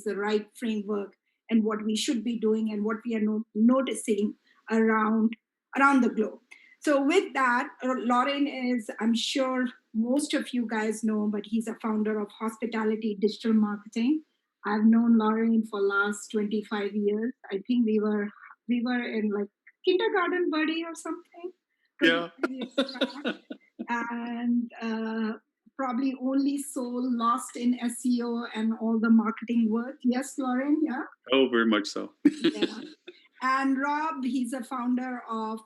the right framework and what we should be doing and what we are noticing around the globe. So with that, Lauren is, I'm sure most of you guys know, but he's a founder of Hospitality Digital Marketing. I've known Lauren for last 25 years. I think we were in like kindergarten buddy or something. Yeah. 25 years back. And probably only so lost in SEO and all the marketing work. Yes, Lauren, yeah? Oh, very much so. Yeah. And Rob, he's a founder of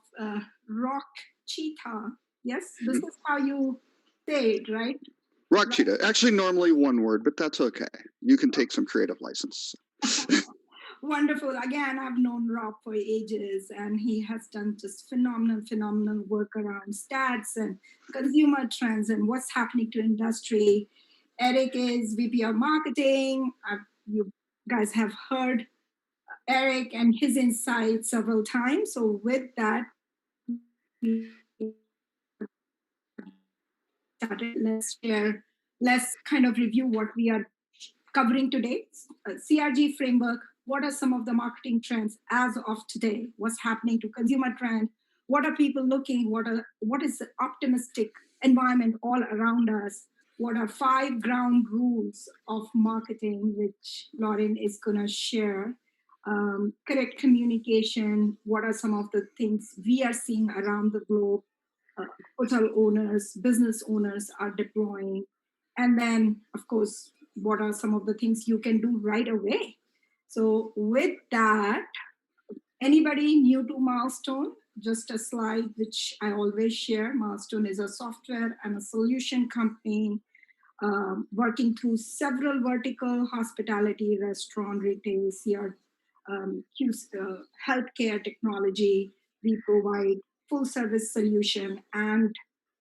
Rock Cheetah. Yes, this is how you say it, right? Rock Cheetah. Actually, normally one word, but that's okay. You can take some creative license. Wonderful. Again, I've known Rob for ages, and he has done just phenomenal work around stats and consumer trends and what's happening to industry. Eric is VP of Marketing. You guys have heard Eric and his insights several times. So with that, let's kind of review what we are covering today. CRG framework, what are some of the marketing trends as of today? What's happening to consumer trend? What are people looking? What is the optimistic environment all around us? What are 5 ground rules of marketing, which Lauren is going to share? Correct communication. What are some of the things we are seeing around the globe? Hotel owners, business owners are deploying. And then, of course, what are some of the things you can do right away? So with that, anybody new to Milestone? Just a slide which I always share. Milestone is a software and a solution company working through several vertical: hospitality, restaurant, retail, healthcare technology. We provide full service solution and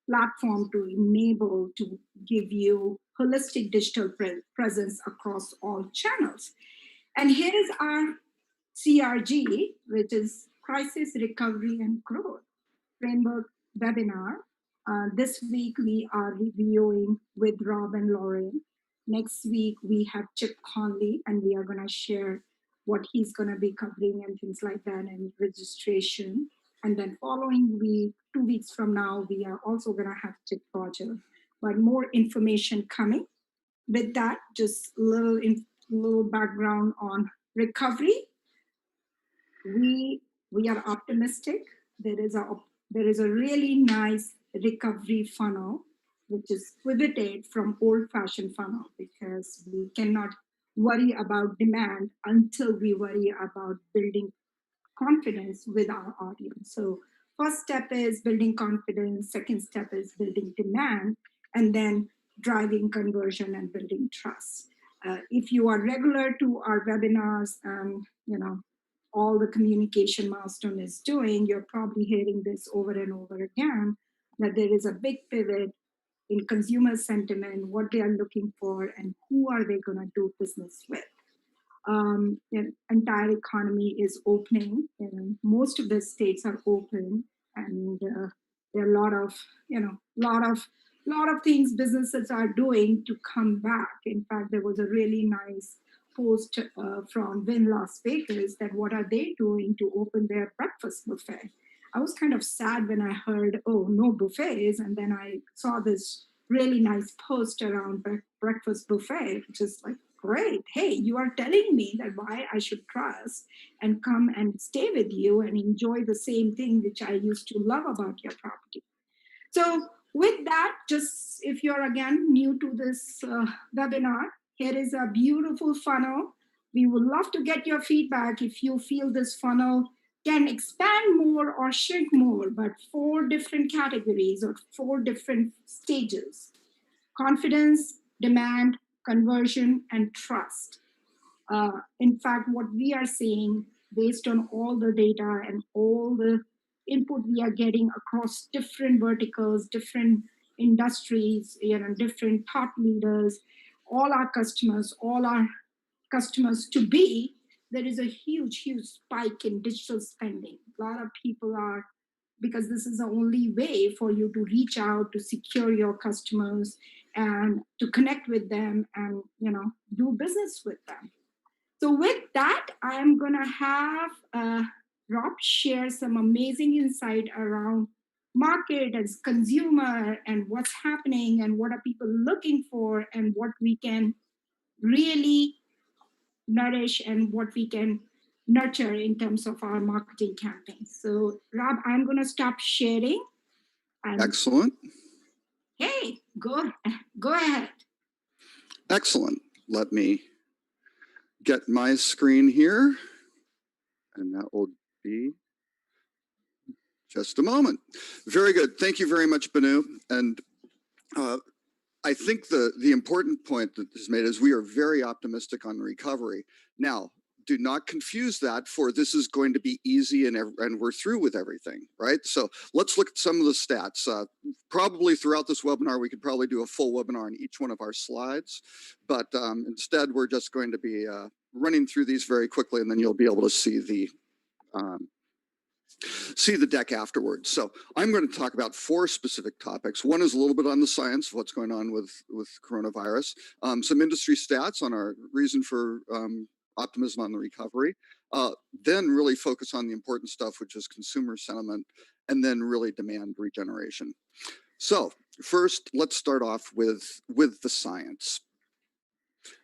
platform to enable to give you holistic digital presence across all channels. And here is our CRG, which is Crisis Recovery and Growth Framework webinar. This week we are reviewing with Rob and Lauren. Next week we have Chip Conley, and we are going to share what he's going to be covering and things like that, and registration. And then following week, 2 weeks from now, we are also going to have Chip Roger. But more information coming. With that, just little background on recovery. We are optimistic. There is a really nice recovery funnel, which is pivoted from old-fashioned funnel, because we cannot worry about demand until we worry about building confidence with our audience. So first step is building confidence, second step is building demand, and then driving conversion and building trust. If you are regular to our webinars and all the communication Milestone is doing, you're probably hearing this over and over again, that there is a big pivot in consumer sentiment, what they are looking for, and who are they going to do business with. The entire economy is opening, and most of the states are open, and there are a lot of things businesses are doing to come back. In fact, there was a really nice post from Win Las Vegas that what are they doing to open their breakfast buffet. I was kind of sad when I heard, oh, no buffets, and then I saw this really nice post around breakfast buffet, which is like, great. Hey, you are telling me that why I should trust and come and stay with you and enjoy the same thing which I used to love about your property. So with that, just if you're again new to this webinar, here is a beautiful funnel. We would love to get your feedback if you feel this funnel can expand more or shrink more, but 4 different categories or 4 different stages: confidence, demand, conversion, and trust. In fact, what we are seeing based on all the data and all the input we are getting across different verticals, different industries, different thought leaders, all our customers to be, there is a huge spike in digital spending. A lot of people are, because this is the only way for you to reach out, to secure your customers and to connect with them and do business with them. So with that, I'm gonna have Rob share some amazing insight around market as consumer and what's happening and what are people looking for and what we can really nourish and what we can nurture in terms of our marketing campaigns. So Rob, I'm gonna stop sharing and Excellent. hey, go ahead. Excellent. Let me get my screen here, and that will be just a moment. Very good. Thank you very much, Banu. And I think the important point that is made is we are very optimistic on recovery. Now, do not confuse that for this is going to be easy and we're through with everything, right? So let's look at some of the stats. Probably throughout this webinar, we could probably do a full webinar on each one of our slides, but instead we're just going to be running through these very quickly, and then you'll be able to um, see the deck afterwards. So I'm going to talk about 4 specific topics. One is a little bit on the science of what's going on with coronavirus, some industry stats on our reason for optimism on the recovery, then really focus on the important stuff, which is consumer sentiment, and then really demand regeneration. So first, let's start off with the science.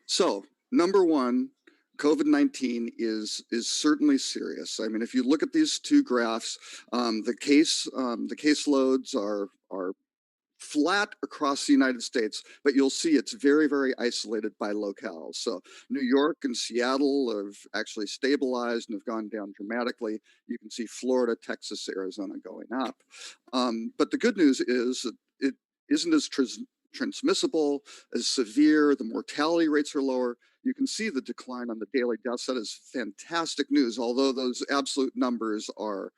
So number one, COVID-19 is certainly serious. I mean, if you look at these 2 graphs, the caseloads are flat across the United States, but you'll see it's very, very isolated by locales. So New York and Seattle have actually stabilized and have gone down dramatically. You can see Florida, Texas, Arizona going up. But the good news is that it isn't as transmissible, as severe. The mortality rates are lower. You can see the decline on the daily deaths. That is fantastic news, although those absolute numbers are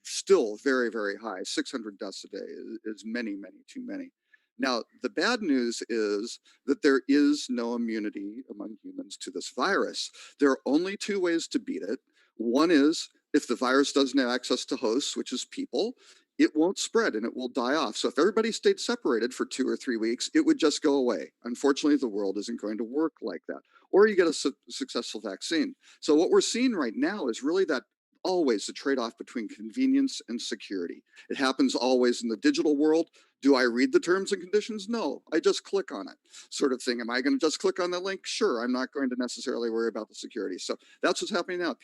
still very, very high. 600 deaths a day is many, many too many. Now, the bad news is that there is no immunity among humans to this virus. There are only 2 ways to beat it. One is if the virus doesn't have access to hosts, which is people, it won't spread and it will die off. So if everybody stayed separated for 2 or 3 weeks, it would just go away. Unfortunately, the world isn't going to work like that. Or you get a successful vaccine. So what we're seeing right now is really that always the trade-off between convenience and security. It happens always in the digital world. Do I read the terms and conditions? No, I just click on it, sort of thing. Am I going to just click on the link? Sure, I'm not going to necessarily worry about the security. So that's what's happening now.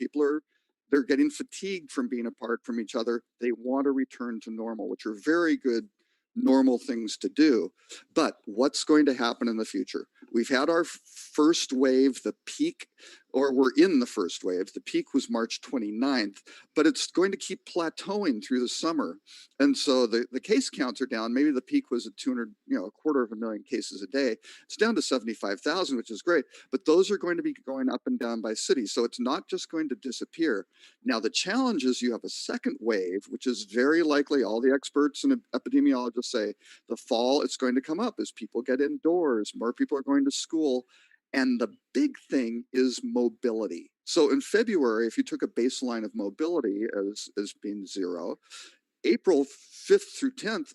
They're getting fatigued from being apart from each other. They want to return to normal, which are very good normal things to do. But what's going to happen in the future? We've had our first wave, the peak, or we're in the first wave. The peak was March 29th, but it's going to keep plateauing through the summer. And so the case counts are down. Maybe the peak was at 200, a quarter of a million cases a day. It's down to 75,000, which is great, but those are going to be going up and down by city. So it's not just going to disappear. Now, the challenge is you have a second wave, which is very likely, all the experts and epidemiologists say, the fall it's going to come up as people get indoors, more people are going to school. And the big thing is mobility. So in February, if you took a baseline of mobility as being 0, April 5th through 10th,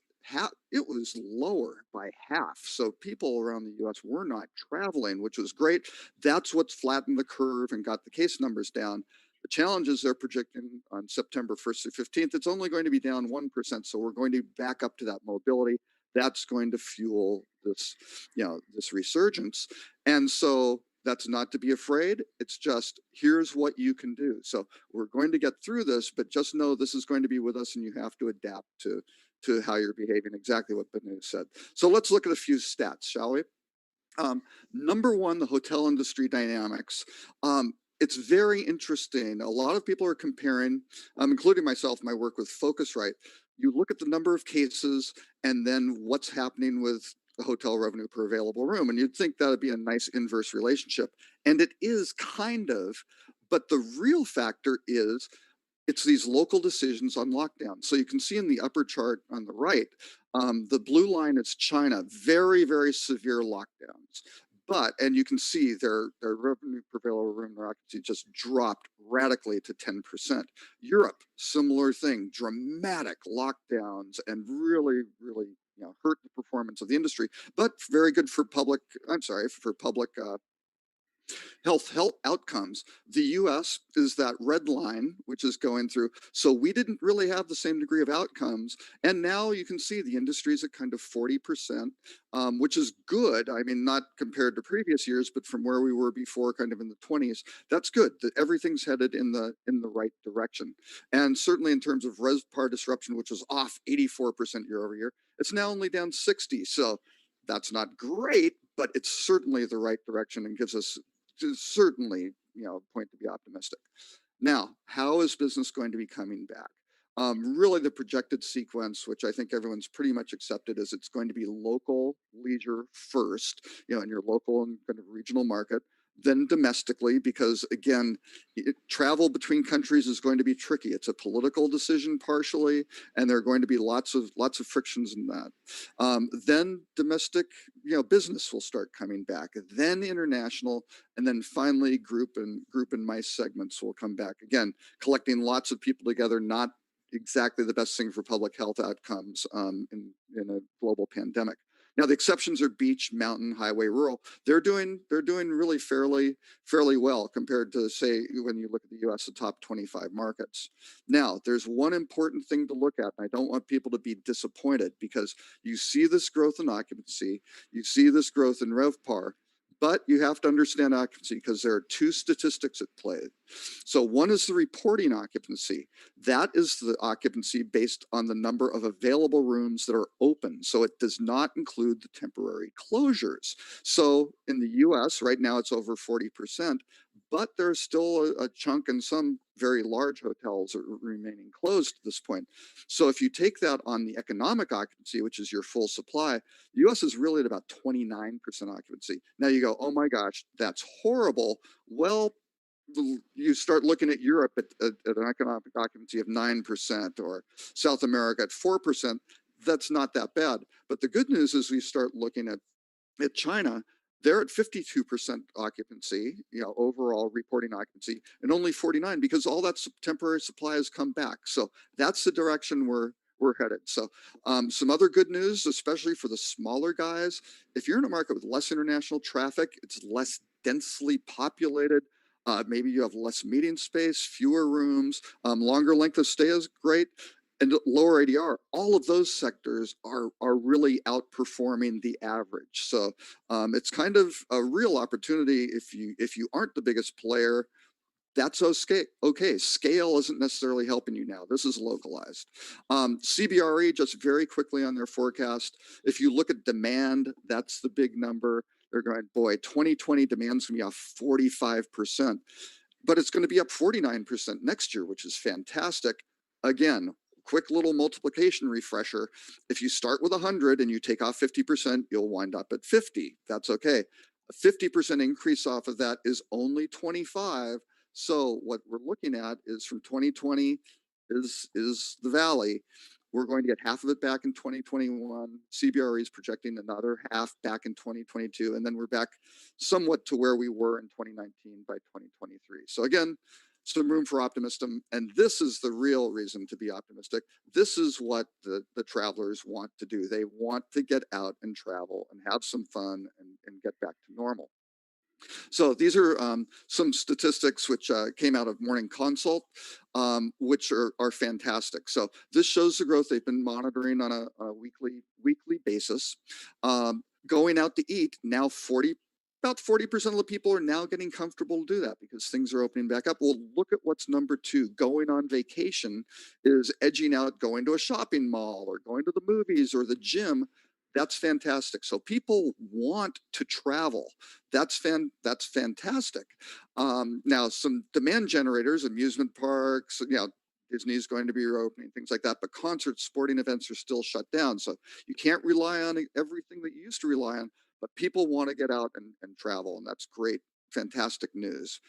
it was lower by half. So people around the US were not traveling, which was great. That's what's flattened the curve and got the case numbers down. The challenge is they're projecting on September 1st through 15th, it's only going to be down 1%. So we're going to back up to that mobility. That's going to fuel this resurgence. And so that's not to be afraid. It's just, here's what you can do. So we're going to get through this, but just know this is going to be with us and you have to adapt to how you're behaving, exactly what Banu said. So let's look at a few stats, shall we? Number one, the hotel industry dynamics. It's very interesting. A lot of people are comparing, including myself, my work with Focusrite. You look at the number of cases and then what's happening with the hotel revenue per available room. And you'd think that would be a nice inverse relationship. And it is kind of, but the real factor is it's these local decisions on lockdown. So you can see in the upper chart on the right, the blue line is China, very, very severe lockdowns. And you can see their revenue per available room, their occupancy just dropped radically to 10%. Europe, similar thing, dramatic lockdowns and really, really hurt the performance of the industry, but very good for public Health outcomes. The US is that red line, which is going through. So we didn't really have the same degree of outcomes. And now you can see the industry is at kind of 40%, which is good. I mean, not compared to previous years, but from where we were before, kind of in the 20s, that's good. That everything's headed in the right direction. And certainly in terms of RevPAR disruption, which was off 84% year over year, it's now only down 60. So that's not great, but it's certainly the right direction and gives us certainly, point to be optimistic. Now, how is business going to be coming back? Really, the projected sequence, which I think everyone's pretty much accepted, is it's going to be local leisure first, in your local and kind of regional market, then domestically, because again, travel between countries is going to be tricky. It's a political decision partially, and there are going to be lots of frictions in that. Then domestic, business will start coming back. Then international, and then finally group and MICE segments will come back again, collecting lots of people together, not exactly the best thing for public health outcomes in a global pandemic. Now the exceptions are beach, mountain, highway, rural. They're doing really fairly well compared to, say, when you look at the U.S., the top 25 markets. Now there's one important thing to look at, and I don't want people to be disappointed, because you see this growth in occupancy, you see this growth in RevPAR, but you have to understand occupancy because there are two statistics at play. So one is the reporting occupancy. That is the occupancy based on the number of available rooms that are open. So it does not include the temporary closures. So in the US right now, it's over 40%, but there's still a chunk, and some very large hotels are remaining closed at this point. So if you take that on the economic occupancy, which is your full supply, the US is really at about 29% occupancy. Now you go, oh my gosh, that's horrible. Well, you start looking at Europe at an economic occupancy of 9%, or South America at 4%. That's not that bad. But the good news is we start looking at China. They're at 52% occupancy, overall reporting occupancy, and only 49 because all that temporary supply has come back. So that's the direction we're headed. So some other good news, especially for the smaller guys, if you're in a market with less international traffic, it's less densely populated. Maybe you have less meeting space, fewer rooms, longer length of stay is great, and lower ADR. All of those sectors are really outperforming the average. So it's kind of a real opportunity if you aren't the biggest player. That's okay. Scale isn't necessarily helping you now. This is localized. CBRE, just very quickly on their forecast. If you look at demand, that's the big number. They're going, boy, 2020 demand's going to be off 45%, but it's going to be up 49% next year, which is fantastic. Again, quick little multiplication refresher. If you start with 100 and you take off 50%, you'll wind up at 50. That's okay. A 50% increase off of that is only 25. So what we're looking at is from 2020 is the valley. We're going to get half of it back in 2021. CBRE is projecting another half back in 2022. And then we're back somewhat to where we were in 2019 by 2023. So again, some room for optimism. And this is the real reason to be optimistic. This is what the travelers want to do. They want to get out and travel and have some fun and get back to normal. So these are some statistics which came out of Morning Consult, which are fantastic. So this shows the growth they've been monitoring on a weekly basis. Going out to eat, now about 40% of the people are now getting comfortable to do that because things are opening back up. Well, look at what's number two. Going on vacation is edging out, going to a shopping mall or going to the movies or the gym. That's fantastic. So people want to travel. That's fantastic. Now, some demand generators, amusement parks, Disney's going to be reopening, things like that. But concerts, sporting events are still shut down. So you can't rely on everything that you used to rely on. But people want to get out and travel, and that's great, fantastic news.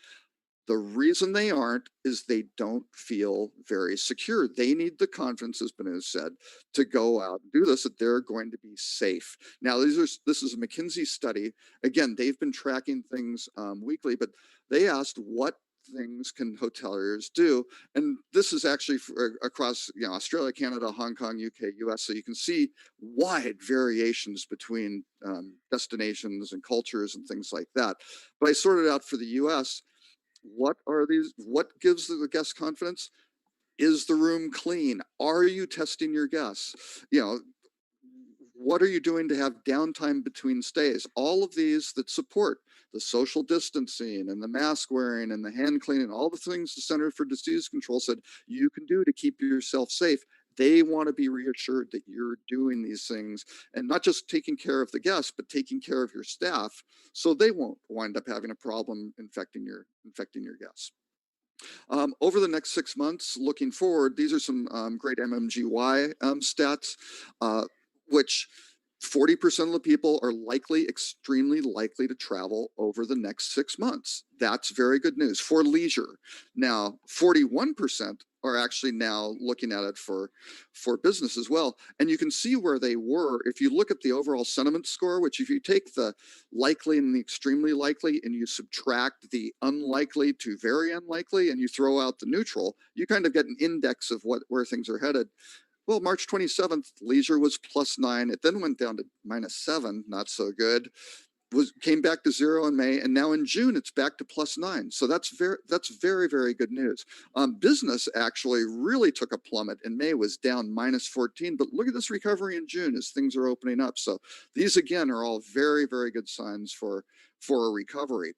The reason they aren't is they don't feel very secure. They need the confidence, as Banu said, to go out and do this, that they're going to be safe. Now, this is a McKinsey study. Again, they've been tracking things weekly, but they asked what things can hoteliers do? And this is actually across Australia, Canada, Hong Kong, UK, US. So you can see wide variations between destinations and cultures and things like that. But I sorted out for the US, what gives the guest confidence? Is the room clean? Are you testing your guests? What are you doing to have downtime between stays? All of these that support the social distancing and the mask wearing and the hand cleaning, all the things the Center for Disease Control said you can do to keep yourself safe. They want to be reassured that you're doing these things and not just taking care of the guests, but taking care of your staff so they won't wind up having a problem infecting your guests. Over the next 6 months, looking forward, these are some great MMGY stats, which 40% of the people are extremely likely to travel over the next 6 months. That's very good news for leisure. Now, 41% are actually now looking at it for business as well. And you can see where they were. If you look at the overall sentiment score, which if you take the likely and the extremely likely and you subtract the unlikely to very unlikely and you throw out the neutral, you kind of get an index of where things are headed. Well, March 27th, leisure was +9. It then went down to -7, not so good. Came back to 0 in May, and now in June it's back to +9. So that's very, very good news. Business actually really took a plummet. In May was down -14, but look at this recovery in June as things are opening up. So these again are all very, very good signs for a recovery.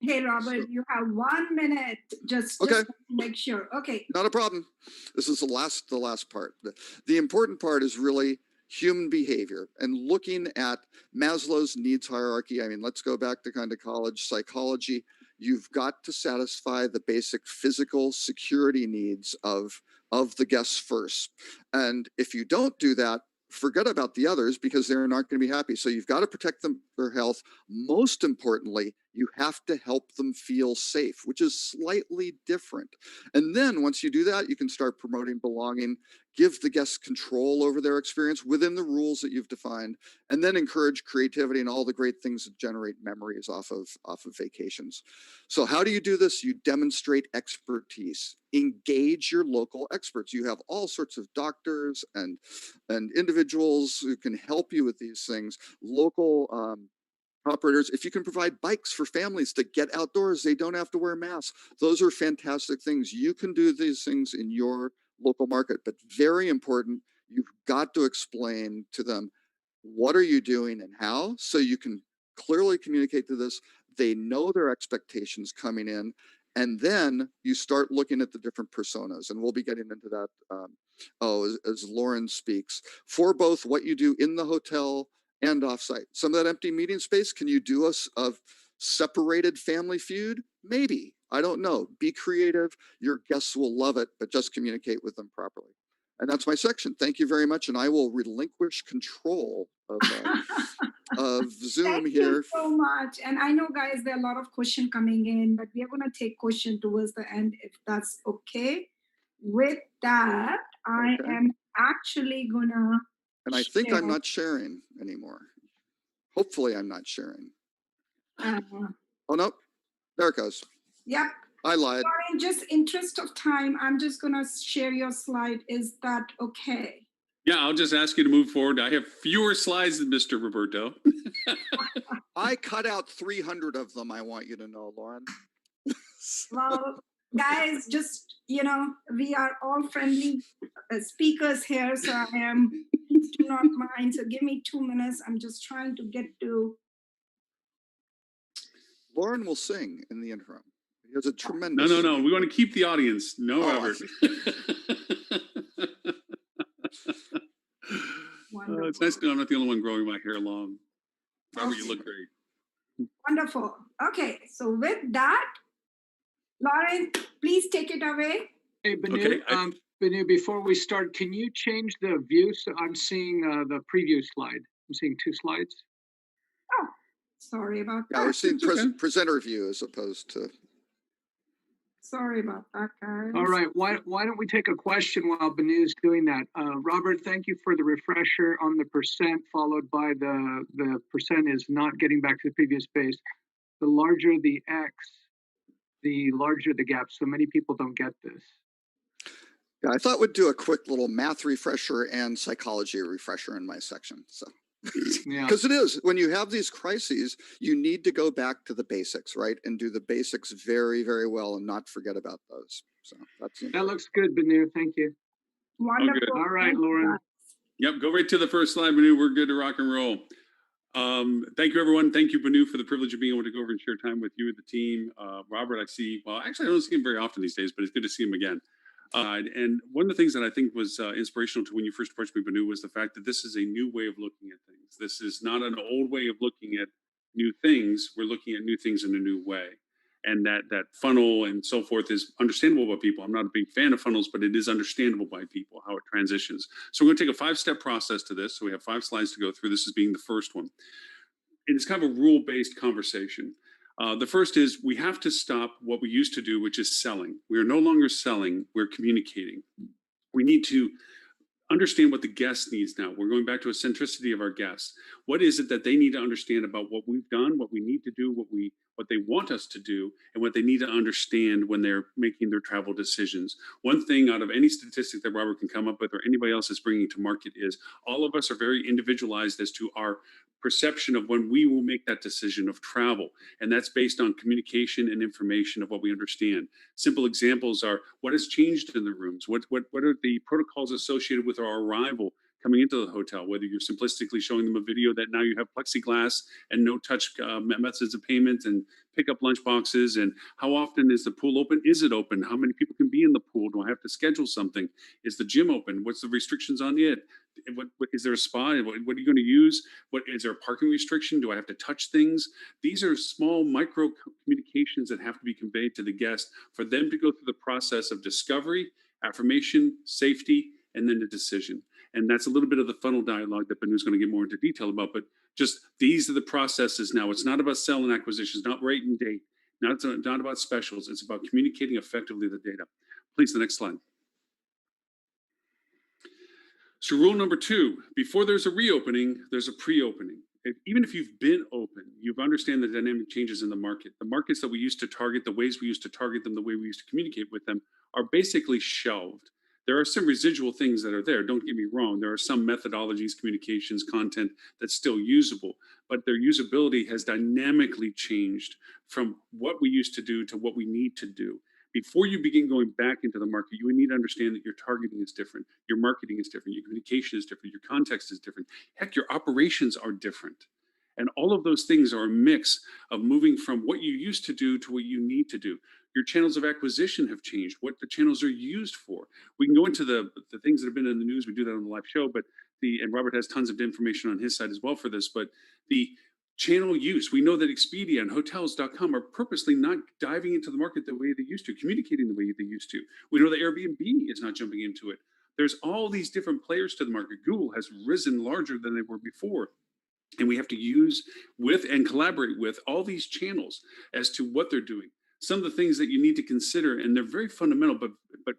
Hey, Robert, you have 1 minute. Just Okay. to make sure. Okay. Not a problem. This is the last part. The important part is really human behavior and looking at Maslow's needs hierarchy. I mean, let's go back to kind of college psychology. You've got to satisfy the basic physical security needs of the guests first. And if you don't do that, forget about the others because they're not going to be happy. So you've got to protect their health. Most importantly, you have to help them feel safe, which is slightly different. And then once you do that, you can start promoting belonging, give the guests control over their experience within the rules that you've defined, and then encourage creativity and all the great things that generate memories off of vacations. So how do you do this? You demonstrate expertise. Engage your local experts. You have all sorts of doctors and individuals who can help you with these things. Local operators, if you can provide bikes for families to get outdoors, they don't have to wear masks. Those are fantastic things. You can do these things in your local market, but very important, you've got to explain to them what are you doing and how, so you can clearly communicate to this. They know their expectations coming in, and then you start looking at the different personas, and we'll be getting into that as Lauren speaks, for both what you do in the hotel and offsite. Some of that empty meeting space, can you do a separated family feud? Maybe. I don't know. Be creative. Your guests will love it, but just communicate with them properly. And that's my section. Thank you very much. And I will relinquish control of Zoom Thank here. you so much. And I know, guys, there are a lot of questions coming in, but we are going to take question towards the end, if that's okay. With that, I am actually going to And I think I'm not sharing anymore. Hopefully I'm not sharing. Oh, no. There it goes. Yep. I lied. In just interest of time, I'm just going to share your slide. Is that okay? Yeah, I'll just ask you to move forward. I have fewer slides than Mr. Roberto. I cut out 300 of them, I want you to know, Lauren. Well, guys, just, we are all friendly speakers here, so I am, please do not mind. So give me 2 minutes. I'm just trying to get to. Lauren will sing in the interim. He has a tremendous. No. We want to keep the audience. No, Robert. It's nice to know I'm not the only one growing my hair long. Robert, you look great. Wonderful. Okay, so with that, Lauren, please take it away. Hey, Banu, Banu, before we start, can you change the view? So I'm seeing the preview slide. I'm seeing 2 slides. Oh, sorry about that. Yeah, we're seeing presenter view as opposed to. Sorry about that, guys. All right, why don't we take a question while Banu's doing that? Robert, thank you for the refresher on the percent, followed by the percent is not getting back to the previous base. The larger the X, the larger the gap. So many people don't get this. Yeah, I thought we'd do a quick little math refresher and psychology refresher in my section. So, Yeah. because it is, when you have these crises, you need to go back to the basics, right? And do the basics very, very well and not forget about those. So That looks good, Banu. Thank you. Wonderful. All right, Thank you, Lauren. guys. Yep, go right to the first slide, Banu. We're good to rock and roll. Thank you, everyone. Thank you, Banu, for the privilege of being able to go over and share time with you and the team. Robert, I see, well, actually, I don't see him very often these days, but it's good to see him again. And one of the things that I think was inspirational to when you first approached me, Banu, was the fact that this is a new way of looking at things. This is not an old way of looking at new things. We're looking at new things in a new way. And that funnel and so forth is understandable by people. I'm not a big fan of funnels, but it is understandable by people how it transitions. So we're going to take a 5-step process to this. So we have 5 slides to go through. This is being the first one. And it's kind of a rule-based conversation. The first is we have to stop what we used to do, which is selling. We are no longer selling, we're communicating. We need to understand what the guest needs now. We're going back to a centricity of our guests. What is it that they need to understand about what we've done, what we need to do, what they want us to do, and what they need to understand when they're making their travel decisions. One thing out of any statistic that Robert can come up with or anybody else is bringing to market is all of us are very individualized as to our perception of when we will make that decision of travel. And that's based on communication and information of what we understand. Simple examples are what has changed in the rooms? What are the protocols associated with our arrival coming into the hotel? Whether you're simplistically showing them a video that now you have plexiglass and no touch methods of payment and pick up lunch boxes, and how often is the pool open? Is it open? How many people can be in the pool? Do I have to schedule something? Is the gym open? What's the restrictions on it? What is there a spa? What are you going to use? What is there a parking restriction? Do I have to touch things? These are small micro communications that have to be conveyed to the guest for them to go through the process of discovery, affirmation, safety, and then the decision. And that's a little bit of the funnel dialogue that Banu's going to get more into detail about. But just these are the processes now. It's not about selling acquisitions, not rate and date, not about specials. It's about communicating effectively the data. Please, the next slide. So rule number 2, before there's a reopening, there's a pre-opening. Even if you've been open, you understand the dynamic changes in the market. The markets that we used to target, the ways we used to target them, the way we used to communicate with them are basically shelved. There are some residual things that are there. Don't get me wrong. There are some methodologies, communications, content that's still usable, but their usability has dynamically changed from what we used to do to what we need to do. Before you begin going back into the market, you need to understand that your targeting is different, your marketing is different, your communication is different, your context is different. Heck, your operations are different. And all of those things are a mix of moving from what you used to do to what you need to do. Your channels of acquisition have changed, what the channels are used for. We can go into the things that have been in the news. We do that on the live show, but and Robert has tons of information on his side as well for this, but the channel use. We know that Expedia and hotels.com are purposely not diving into the market the way they used to, communicating the way they used to. We know that Airbnb is not jumping into it. There's all these different players to the market. Google has risen larger than they were before. And we have to use with and collaborate with all these channels as to what they're doing. Some of the things that you need to consider, and they're very fundamental, but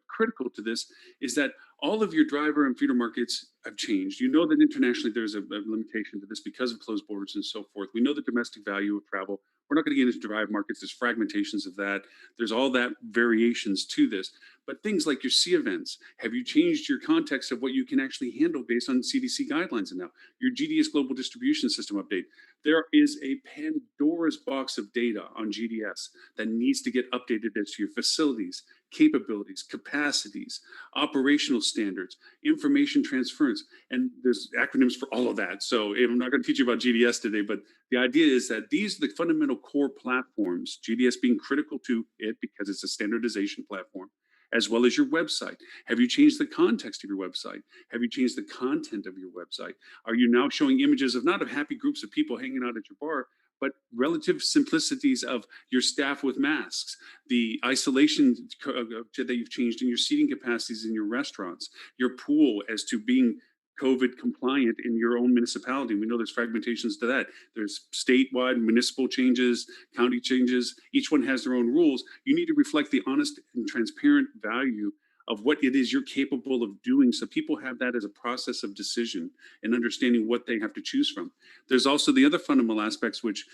critical to this, is that all of your driver and feeder markets have changed. You know that internationally there's a limitation to this because of closed borders and so forth. We know the domestic value of travel. We're not going to get into drive markets. There's fragmentations of that. There's all that variations to this. But things like your C events, have you changed your context of what you can actually handle based on CDC guidelines now? Your GDS Global Distribution System update. There is a Pandora's box of data on GDS that needs to get updated as to your facilities, capabilities, capacities, operational standards, information transference, and there's acronyms for all of that. So I'm not going to teach you about GDS today, but the idea is that these are the fundamental core platforms, GDS being critical to it because it's a standardization platform, as well as your website. Have you changed the context of your website? Have you changed the content of your website? Are you now showing images of not of happy groups of people hanging out at your bar, but relative simplicities of your staff with masks, the isolation that you've changed in your seating capacities in your restaurants, your pool as to being COVID compliant in your own municipality. We know there's fragmentations to that. There's statewide, municipal changes, county changes. Each one has their own rules. You need to reflect the honest and transparent value of what it is you're capable of doing, so people have that as a process of decision and understanding what they have to choose from. There's also the other fundamental aspects, which,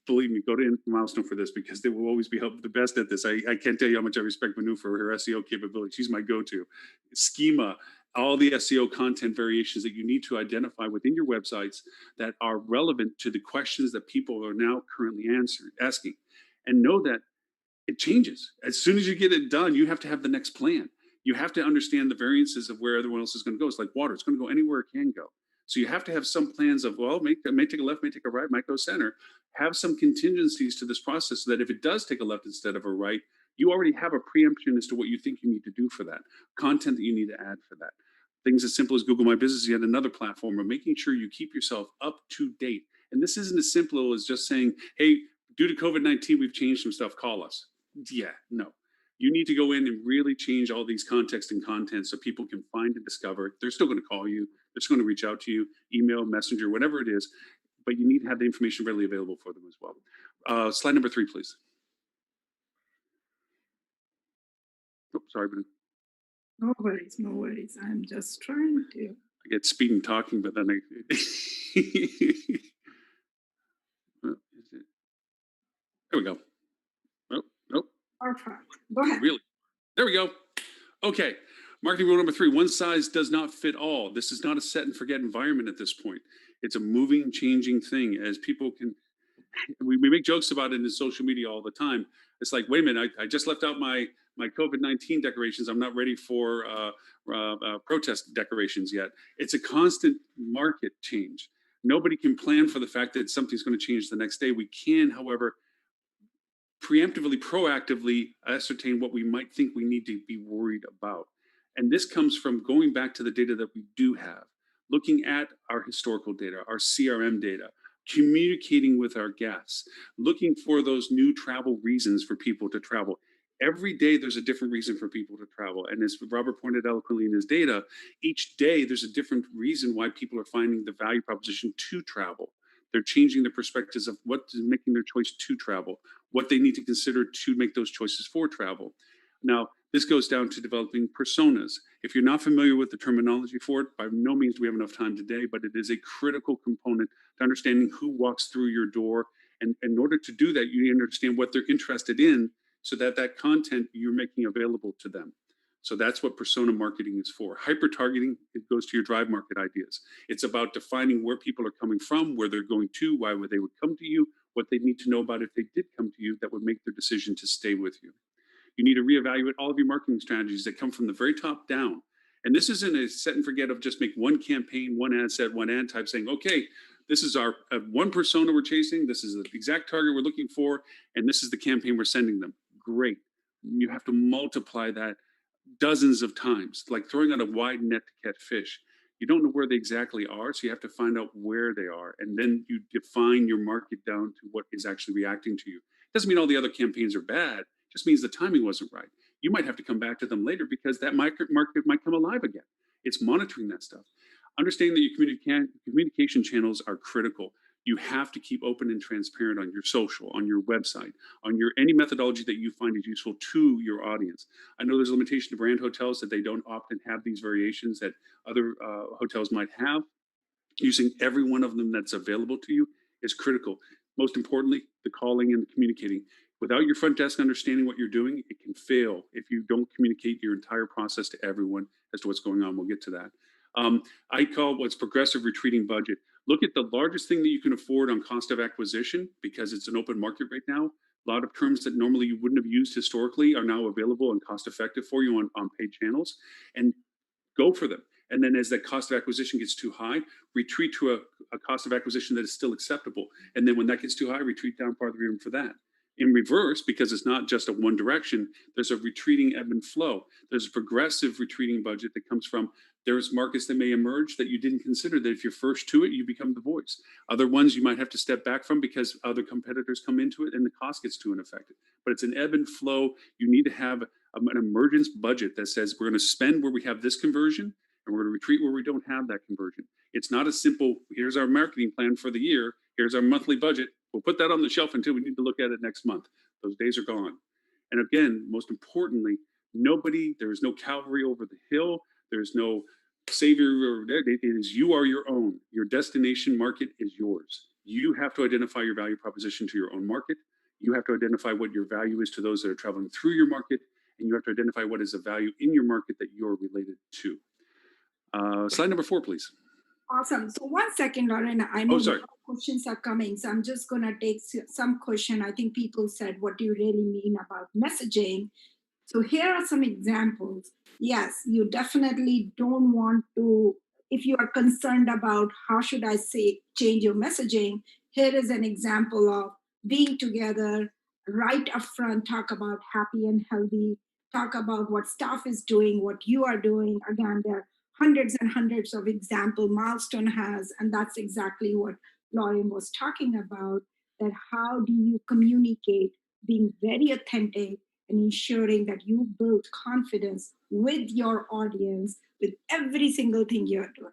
believe me, go to Milestone for this, because they will always be the best at this. I can't tell you how much I respect Manu for her SEO capability. She's my go-to. Schema, all the SEO content variations that you need to identify within your websites that are relevant to the questions that people are now currently asking. And know that it changes. As soon as you get it done, you have to have the next plan. You have to understand the variances of where everyone else is going to go. It's like water. It's going to go anywhere it can go. So you have to have some plans of, well, it may take a left, may take a right, might go center. Have some contingencies to this process so that if it does take a left instead of a right, you already have a preemption as to what you think you need to do for that, content that you need to add for that. Things as simple as Google My Business, yet another platform, of making sure you keep yourself up to date. And this isn't as simple as just saying, hey, due to COVID-19, we've changed some stuff, call us. Yeah, no. You need to go in and really change all these context and content so people can find and discover. They're still going to call you. They're still going to reach out to you, email, messenger, whatever it is. But you need to have the information readily available for them as well. Slide number 3, please. Oh, sorry, but No worries, no worries. I'm just trying to. I get speed and talking, but then there we go. Nope. Perfect. Go ahead. Really? There we go. Okay. Marketing rule number 3, one size does not fit all. This is not a set and forget environment at this point. It's a moving, changing thing. As people can, we make jokes about it in social media all the time. It's like, wait a minute, I just left out my COVID-19 decorations. I'm not ready for protest decorations yet. It's a constant market change. Nobody can plan for the fact that something's going to change the next day. We can, however, preemptively, proactively ascertain what we might think we need to be worried about. And this comes from going back to the data that we do have, looking at our historical data, our CRM data, communicating with our guests, looking for those new travel reasons for people to travel. Every day there's a different reason for people to travel. And as Robert pointed eloquently in his data, each day there's a different reason why people are finding the value proposition to travel. They're changing their perspectives of what is making their choice to travel, what they need to consider to make those choices for travel. Now, this goes down to developing personas. If you're not familiar with the terminology for it, by no means do we have enough time today, but it is a critical component to understanding who walks through your door. And in order to do that, you need to understand what they're interested in so that that content you're making available to them. So that's what persona marketing is for. Hyper-targeting, it goes to your drive market ideas. It's about defining where people are coming from, where they're going to, why would they would come to you, what they need to know about if they did come to you that would make their decision to stay with you. You need to reevaluate all of your marketing strategies that come from the very top down. And this isn't a set and forget of just make one campaign, one ad set, one ad type saying, okay, this is our one persona we're chasing. This is the exact target we're looking for. And this is the campaign we're sending them. Great. You have to multiply that dozens of times, like throwing out a wide net to catch fish. You don't know where they exactly are, so you have to find out where they are. And then you define your market down to what is actually reacting to you. Doesn't mean all the other campaigns are bad. Just means the timing wasn't right. You might have to come back to them later because that market might come alive again. It's monitoring that stuff. Understanding that your communication channels are critical. You have to keep open and transparent on your social, on your website, on your any methodology that you find is useful to your audience. I know there's a limitation to brand hotels that they don't often have these variations that other hotels might have. Using every one of them that's available to you is critical. Most importantly, the calling and the communicating. Without your front desk understanding what you're doing, it can fail if you don't communicate your entire process to everyone as to what's going on. We'll get to that. I call what's progressive retreating budget. Look at the largest thing that you can afford on cost of acquisition because it's an open market right now. A lot of terms that normally you wouldn't have used historically are now available and cost effective for you on paid channels, and go for them. And then as that cost of acquisition gets too high, retreat to a cost of acquisition that is still acceptable. And then when that gets too high, retreat down farther even for that. In reverse, because it's not just a one direction, there's a retreating ebb and flow. There's a progressive retreating budget that comes from there's markets that may emerge that you didn't consider that if you're first to it, you become the voice. Other ones you might have to step back from because other competitors come into it and the cost gets too unaffected. But it's an ebb and flow. You need to have an emergence budget that says we're going to spend where we have this conversion and we're going to retreat where we don't have that conversion. It's not a simple, here's our marketing plan for the year, here's our monthly budget. We'll put that on the shelf until we need to look at it next month. Those days are gone. And again, most importantly, There is no Calvary over the hill. There's no savior. It is you are your own. Your destination market is yours. You have to identify your value proposition to your own market. You have to identify what your value is to those that are traveling through your market, and you have to identify what is a value in your market that you're related to. Slide number 4, please. Awesome. So 1 second, Lauren. I Oh, know sorry. questions are coming, so I'm just going to take some question. I think people said, what do you really mean about messaging? So here are some examples. Yes, you definitely don't want to, if you are concerned about how should I say, change your messaging, here is an example of being together, right up front, talk about happy and healthy, talk about what staff is doing, what you are doing. Again, there are hundreds and hundreds of example Milestone has, and that's exactly what Lauren was talking about, that how do you communicate, being very authentic, and ensuring that you build confidence with your audience with every single thing you're doing.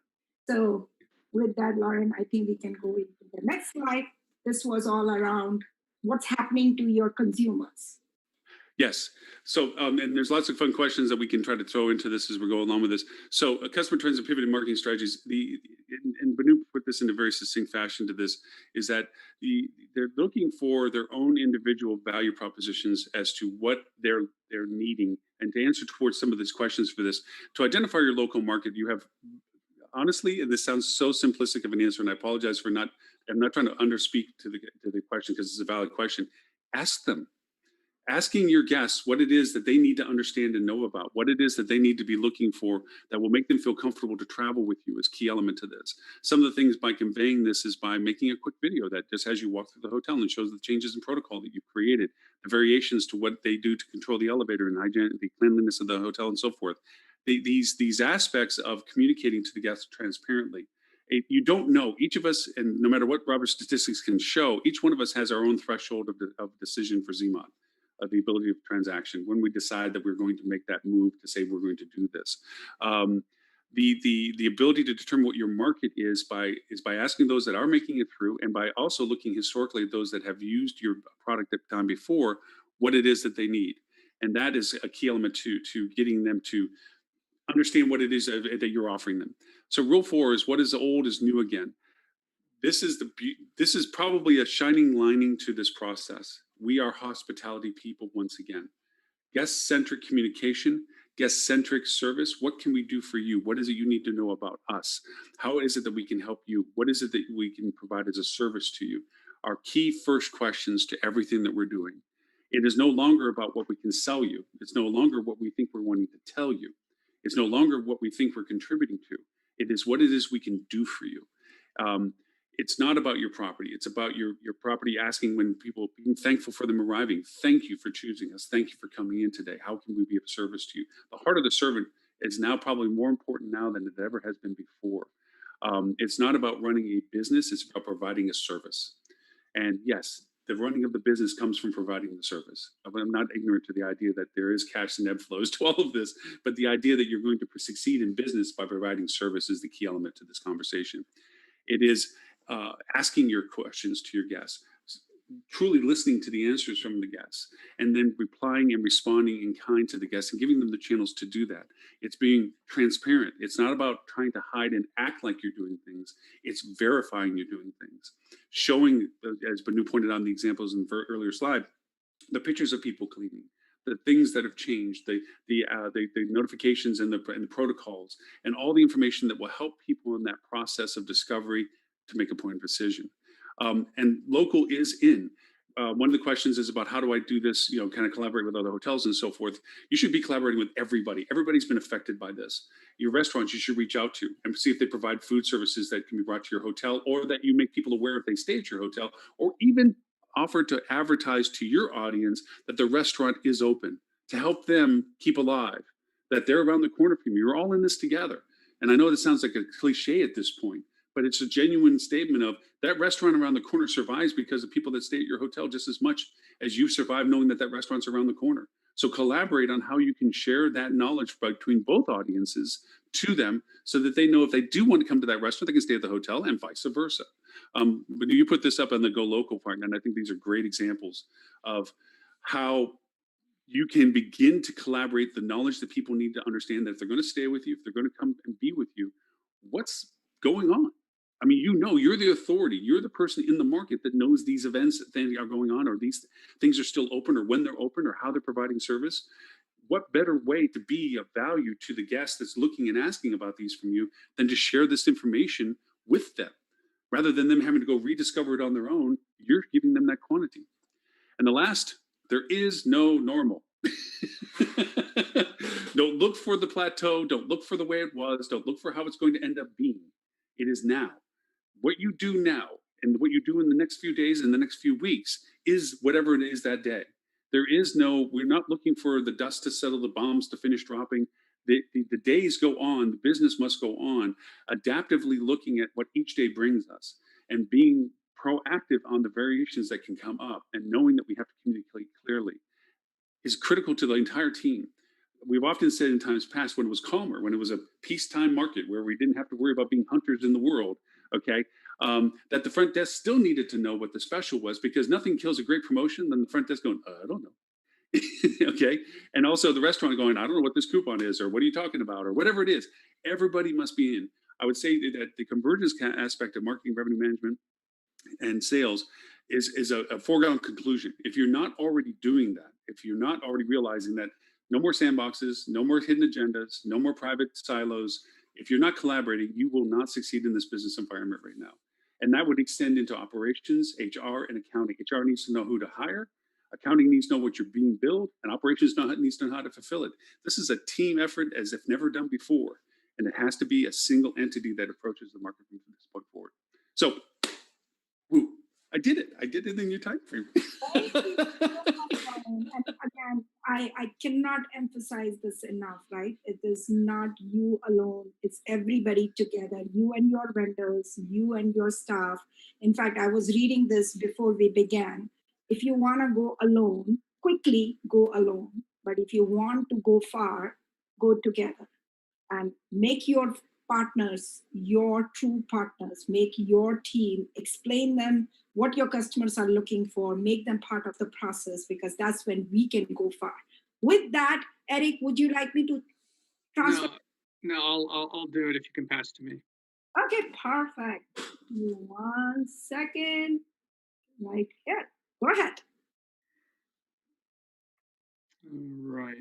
So, with that, Lauren, I think we can go into the next slide. This was all around what's happening to your consumers. Yes. So, and there's lots of fun questions that we can try to throw into this as we go along with this. So, customer trends and pivoted marketing strategies. And Banu put this in a very succinct fashion to this, is that they're looking for their own individual value propositions as to what they're needing, and to answer towards some of these questions for this. To identify your local market, you have, honestly, and this sounds so simplistic of an answer, and I apologize for not. I'm not trying to underspeak to the question, because it's a valid question. Ask them. Asking your guests what it is that they need to understand and know about, what it is that they need to be looking for that will make them feel comfortable to travel with you, is key element to this. Some of the things by conveying this is by making a quick video that just has you walk through the hotel and shows the changes in protocol that you've created, the variations to what they do to control the elevator and hygiene, the cleanliness of the hotel, and so forth. These aspects of communicating to the guests transparently. You don't know, each of us, and no matter what Robert's statistics can show, each one of us has our own threshold of decision for ZMOD. The ability of transaction when we decide that we're going to make that move to say we're going to do this. The ability to determine what your market is by asking those that are making it through, and by also looking historically at those that have used your product at the time before, what it is that they need. And that is a key element to getting them to understand what it is that you're offering them. So rule 4 is, what is old is new again. This is probably a shining lining to this process. We are hospitality people once again. Guest-centric communication, guest-centric service. What can we do for you? What is it you need to know about us? How is it that we can help you? What is it that we can provide as a service to you? Our key first questions to everything that we're doing. It is no longer about what we can sell you. It's no longer what we think we're wanting to tell you. It's no longer what we think we're contributing to. It is what it is we can do for you. It's not about your property. It's about your property asking when people, being thankful for them arriving. Thank you for choosing us. Thank you for coming in today. How can we be of service to you? The heart of the servant is now probably more important now than it ever has been before. It's not about running a business. It's about providing a service. And yes, the running of the business comes from providing the service. I'm not ignorant to the idea that there is cash and ebb flows to all of this, but the idea that you're going to succeed in business by providing service is the key element to this conversation. It is asking your questions to your guests, truly listening to the answers from the guests, and then replying and responding in kind to the guests and giving them the channels to do that. It's being transparent. It's not about trying to hide and act like you're doing things. It's verifying you're doing things. Showing, as Banu pointed out in the examples in the earlier slide, the pictures of people cleaning, the things that have changed, the notifications and the protocols, and all the information that will help people in that process of discovery to make a point of decision. And local is in. One of the questions is about, how do I do this, kind of collaborate with other hotels and so forth. You should be collaborating with everybody. Everybody's been affected by this. Your restaurants, you should reach out to and see if they provide food services that can be brought to your hotel, or that you make people aware if they stay at your hotel, or even offer to advertise to your audience that the restaurant is open, to help them keep alive, that they're around the corner from you. You're all in this together. And I know this sounds like a cliche at this point, but it's a genuine statement of that restaurant around the corner survives because of people that stay at your hotel just as much as you survive knowing that that restaurant's around the corner. So collaborate on how you can share that knowledge between both audiences to them, so that they know if they do want to come to that restaurant, they can stay at the hotel, and vice versa. But you put this up on the Go Local part, and I think these are great examples of how you can begin to collaborate the knowledge that people need to understand that if they're going to stay with you, if they're going to come and be with you, what's going on? I mean, you're the authority. You're the person in the market that knows these events that things are going on, or these things are still open, or when they're open, or how they're providing service. What better way to be of value to the guest that's looking and asking about these from you than to share this information with them? Rather than them having to go rediscover it on their own, you're giving them that quantity. And the last, there is no normal. Don't look for the plateau. Don't look for the way it was. Don't look for how it's going to end up being. It is now. What you do now and what you do in the next few days and the next few weeks is whatever it is that day. We're not looking for the dust to settle, the bombs to finish dropping. The days go on, the business must go on, adaptively looking at what each day brings us and being proactive on the variations that can come up and knowing that we have to communicate clearly is critical to the entire team. We've often said in times past, when it was calmer, when it was a peacetime market where we didn't have to worry about being hunters in the world, okay, that the front desk still needed to know what the special was, because nothing kills a great promotion than the front desk going, I don't know. Okay. And also the restaurant going, I don't know what this coupon is, or what are you talking about, or whatever it is. Everybody must be in. I would say that the convergence aspect of marketing, revenue management, and sales is a foregone conclusion. If you're not already doing that, if you're not already realizing that no more sandboxes, no more hidden agendas, no more private silos, if you're not collaborating, you will not succeed in this business environment right now. And that would extend into operations, HR, and accounting. HR needs to know who to hire. Accounting needs to know what you're being billed, and operations needs to know how to fulfill it. This is a team effort as if never done before. And it has to be a single entity that approaches the market from this point forward. So, woo, I did it. I did it in your time frame. Thank you so much, Ryan. And again, I cannot emphasize this enough, right? It is not you alone, it's everybody together, you and your vendors, you and your staff. In fact, I was reading this before we began. If you want to go alone, quickly go alone. But if you want to go far, go together and make your partners your true partners. Make your team, explain them what your customers are looking for, make them part of the process, because that's when we can go far. With that, Eric, would you like me to transfer? No, I'll do it if you can pass to me. Okay, perfect. Give me 1 second. Right here. Go ahead. Right.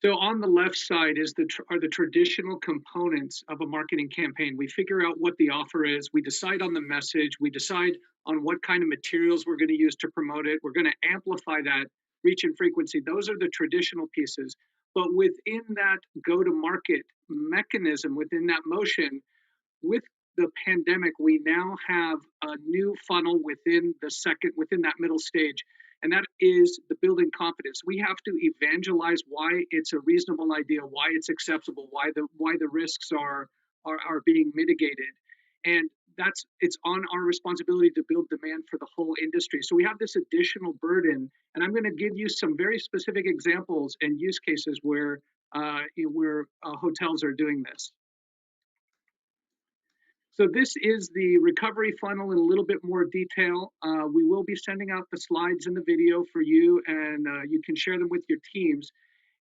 So on the left side are the traditional components of a marketing campaign. We figure out what the offer is, we decide on the message, we decide on what kind of materials we're going to use to promote it. We're going to amplify that reach and frequency. Those are the traditional pieces. But within that go-to-market mechanism, within that motion, with the pandemic, we now have a new funnel within that middle stage. And that is the building confidence. We have to evangelize why it's a reasonable idea, why it's acceptable, why the risks are being mitigated. And it's on our responsibility to build demand for the whole industry. So we have this additional burden, and I'm going to give you some very specific examples and use cases where hotels are doing this. So this is the recovery funnel in a little bit more detail. We will be sending out the slides in the video for you, and you can share them with your teams.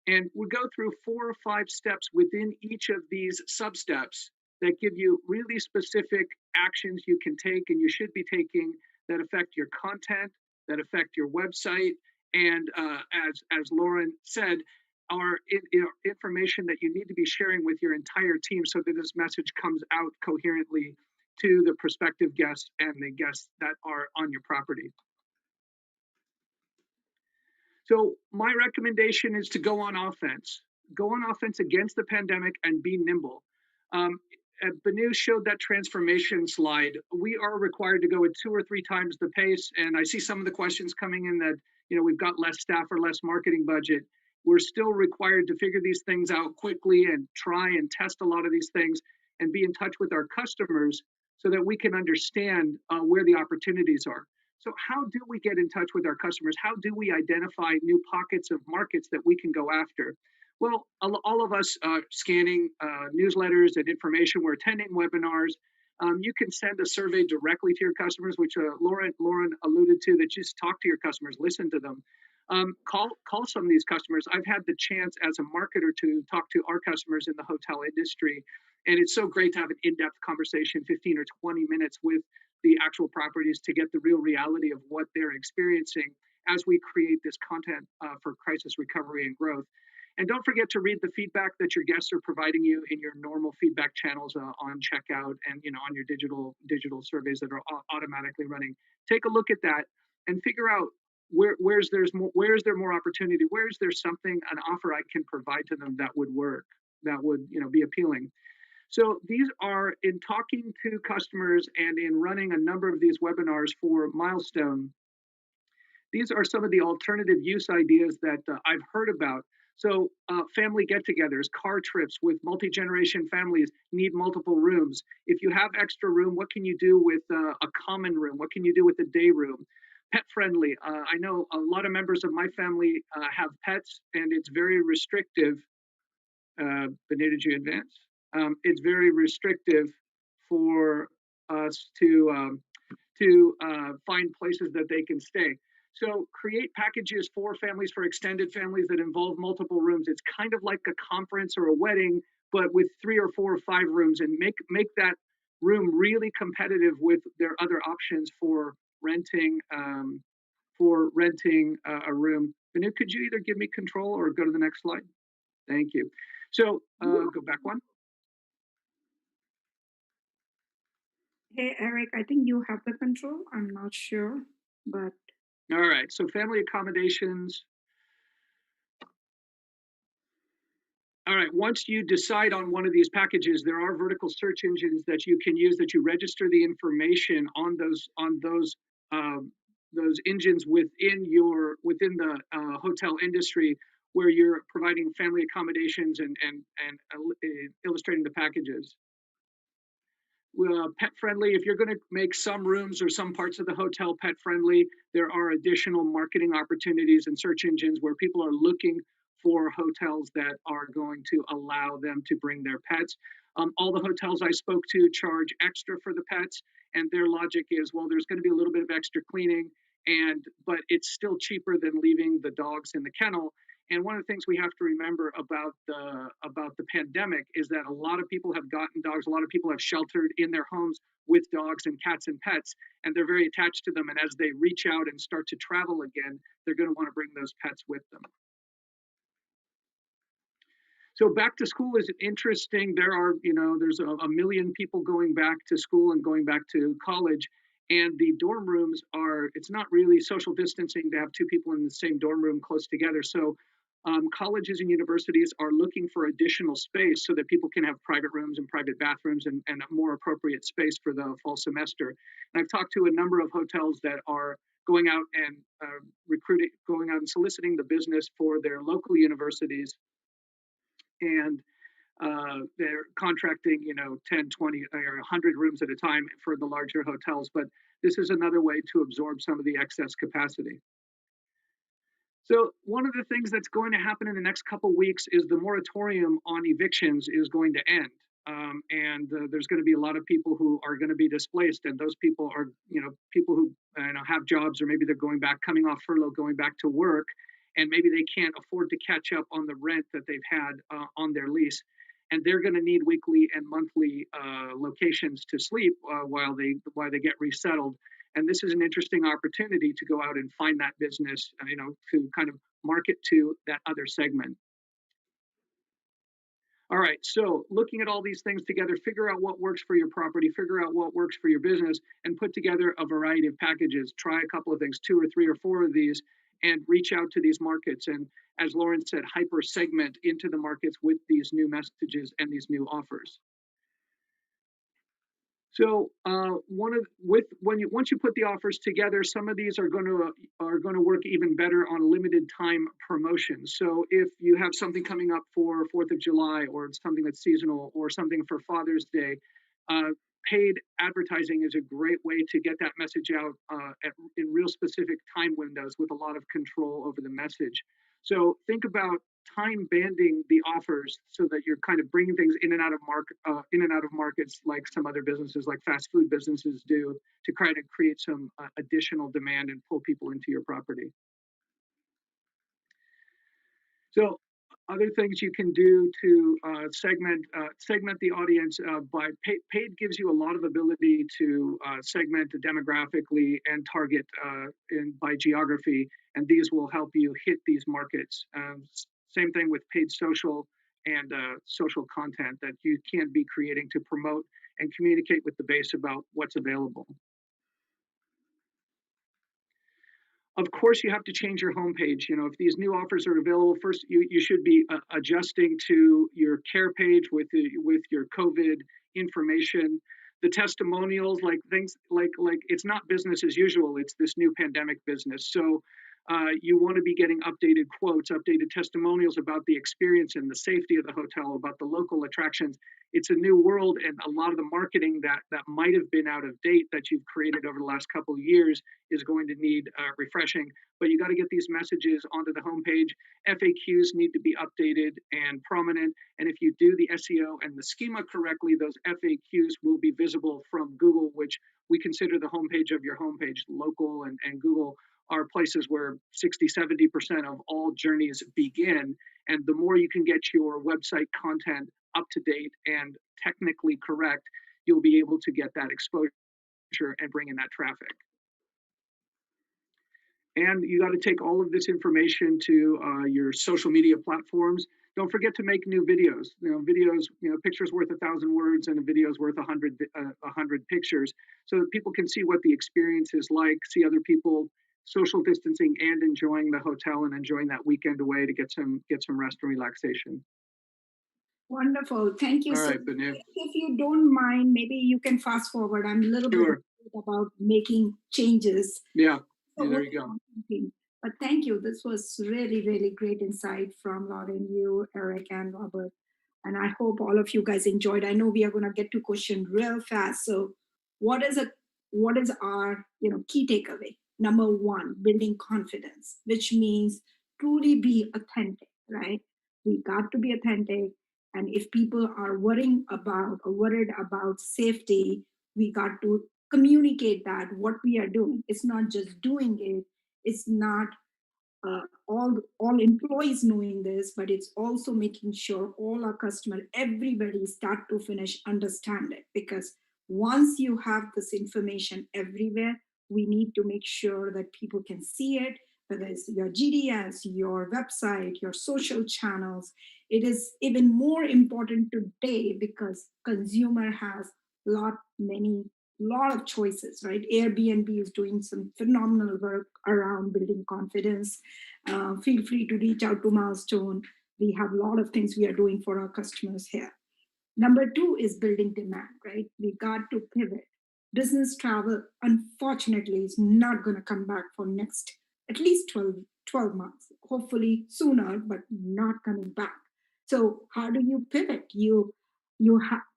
And we'll go through 4 or 5 steps within each of these sub-steps that give you really specific actions you can take and you should be taking that affect your content, that affect your website, and as Lauren said, are information that you need to be sharing with your entire team so that this message comes out coherently to the prospective guests and the guests that are on your property. So my recommendation is to go on offense. Go on offense against the pandemic and be nimble. Banu showed that transformation slide. We are required to go at 2 or 3 times the pace. And I see some of the questions coming in that, we've got less staff or less marketing budget. We're still required to figure these things out quickly and try and test a lot of these things and be in touch with our customers so that we can understand where the opportunities are. So how do we get in touch with our customers? How do we identify new pockets of markets that we can go after? Well, all of us scanning newsletters and information, we're attending webinars. You can send a survey directly to your customers, which Lauren alluded to, that just talk to your customers, listen to them. Call some of these customers. I've had the chance as a marketer to talk to our customers in the hotel industry, and it's so great to have an in-depth conversation, 15 or 20 minutes with the actual properties to get the real reality of what they're experiencing as we create this content for crisis recovery and growth. And don't forget to read the feedback that your guests are providing you in your normal feedback channels on checkout and on your digital surveys that are automatically running. Take a look at that and figure out where's there more opportunity, where's there something, an offer I can provide to them that would work, that would be appealing. So these are, in talking to customers and in running a number of these webinars for Milestone, these are some of the alternative use ideas that I've heard about. So family get-togethers, car trips with multi-generation families need multiple rooms. If you have extra room, what can you do with a common room? What can you do with a day room? Pet friendly. I know a lot of members of my family have pets, and it's very restrictive. Benita, did you advance? It's very restrictive for us to find places that they can stay. So create packages for families, for extended families that involve multiple rooms. It's kind of like a conference or a wedding, but with 3 or 4 or 5 rooms, and make that room really competitive with their other options for renting a room. Benu, could you either give me control or go to the next slide? Thank you. So go back one. Hey, Eric, I think you have the control. I'm not sure, but. All right, so family accommodations. All right, once you decide on one of these packages, there are vertical search engines that you can use, that you register the information on those engines within the hotel industry, where you're providing family accommodations and illustrating the packages. Pet friendly. If you're going to make some rooms or some parts of the hotel pet friendly, there are additional marketing opportunities and search engines where people are looking for hotels that are going to allow them to bring their pets. All the hotels I spoke to charge extra for the pets, and their logic is, well, there's going to be a little bit of extra cleaning, but it's still cheaper than leaving the dogs in the kennel. And one of the things we have to remember about the pandemic is that a lot of people have gotten dogs. A lot of people have sheltered in their homes with dogs and cats and pets, and they're very attached to them. And as they reach out and start to travel again, they're going to want to bring those pets with them. So back to school is interesting. There's a million people going back to school and going back to college. And the dorm rooms it's not really social distancing to have 2 people in the same dorm room close together. So colleges and universities are looking for additional space so that people can have private rooms and private bathrooms and a more appropriate space for the fall semester. And I've talked to a number of hotels that are going out and going out and soliciting the business for their local universities. And they're contracting 10, 20 or 100 rooms at a time for the larger hotels, but this is another way to absorb some of the excess capacity. So one of the things that's going to happen in the next couple of weeks is the moratorium on evictions is going to end. And there's going to be a lot of people who are going to be displaced, and those people are people who have jobs, or maybe they're coming off furlough, going back to work, and maybe they can't afford to catch up on the rent that they've had on their lease. And they're going to need weekly and monthly locations to sleep while they get resettled. And this is an interesting opportunity to go out and find that business, to kind of market to that other segment. All right, so looking at all these things together, figure out what works for your property, figure out what works for your business, and put together a variety of packages. Try a couple of things, 2 or 3 or 4 of these, and reach out to these markets. And as Lauren said, hyper segment into the markets with these new messages and these new offers. So once you put the offers together, some of these are going to work even better on limited time promotions. So if you have something coming up for 4th of July, or something that's seasonal, or something for Father's Day, paid advertising is a great way to get that message out in real specific time windows with a lot of control over the message. So think about time banding the offers so that you're kind of bringing things in and out of markets like some other businesses, like fast food businesses do, to try to create some additional demand and pull people into your property. So other things you can do to segment the audience by paid gives you a lot of ability to segment demographically and target by geography, and these will help you hit these markets. Same thing with paid social and social content that you can be creating to promote and communicate with the base about what's available. Of course, you have to change your homepage. You know, if these new offers are available, first you should be adjusting to your care page with your COVID information. The testimonials, like things like it's not business as usual. It's this new pandemic business. So you want to be getting updated quotes, updated testimonials about the experience and the safety of the hotel, about the local attractions. It's a new world, and a lot of the marketing that might have been out of date that you've created over the last couple of years is going to need refreshing. But you got to get these messages onto the homepage. FAQs need to be updated and prominent. And if you do the SEO and the schema correctly, those FAQs will be visible from Google, which we consider the homepage of your homepage. Local and Google are places where 60–70% of all journeys begin. And the more you can get your website content up to date and technically correct, you'll be able to get that exposure and bring in that traffic. And you got to take all of this information to your social media platforms. Don't forget to make new videos. Videos, pictures worth 1,000 words, and a video is worth 100 pictures, so that people can see what the experience is like, see other people social distancing and enjoying the hotel and enjoying that weekend away to get some rest and relaxation. Wonderful. Thank you All so right, much. Banu. If you don't mind, maybe you can fast forward. I'm a little bit Sure. about making changes. Yeah. So There you go. But thank you. This was really, really great insight from Lauren, you, Eric, and Robert. And I hope all of you guys enjoyed. I know we are going to get to question real fast. So what is our key takeaway? Number one, building confidence, which means truly be authentic, right? We got to be authentic. And if people are worried about safety, we got to communicate that what we are doing. It's not just doing it. It's not all employees knowing this, but it's also making sure all our customer, everybody, start to finish, understand it. Because once you have this information everywhere, we need to make sure that people can see it, whether it's your GDS, your website, your social channels. It is even more important today because consumer has lot of choices, right? Airbnb is doing some phenomenal work around building confidence. Feel free to reach out to Milestone. We have a lot of things we are doing for our customers here. Number two is building demand, right? We got to pivot. Business travel, unfortunately, is not going to come back for next at least 12 months. Hopefully sooner, but not coming back. So how do you pivot?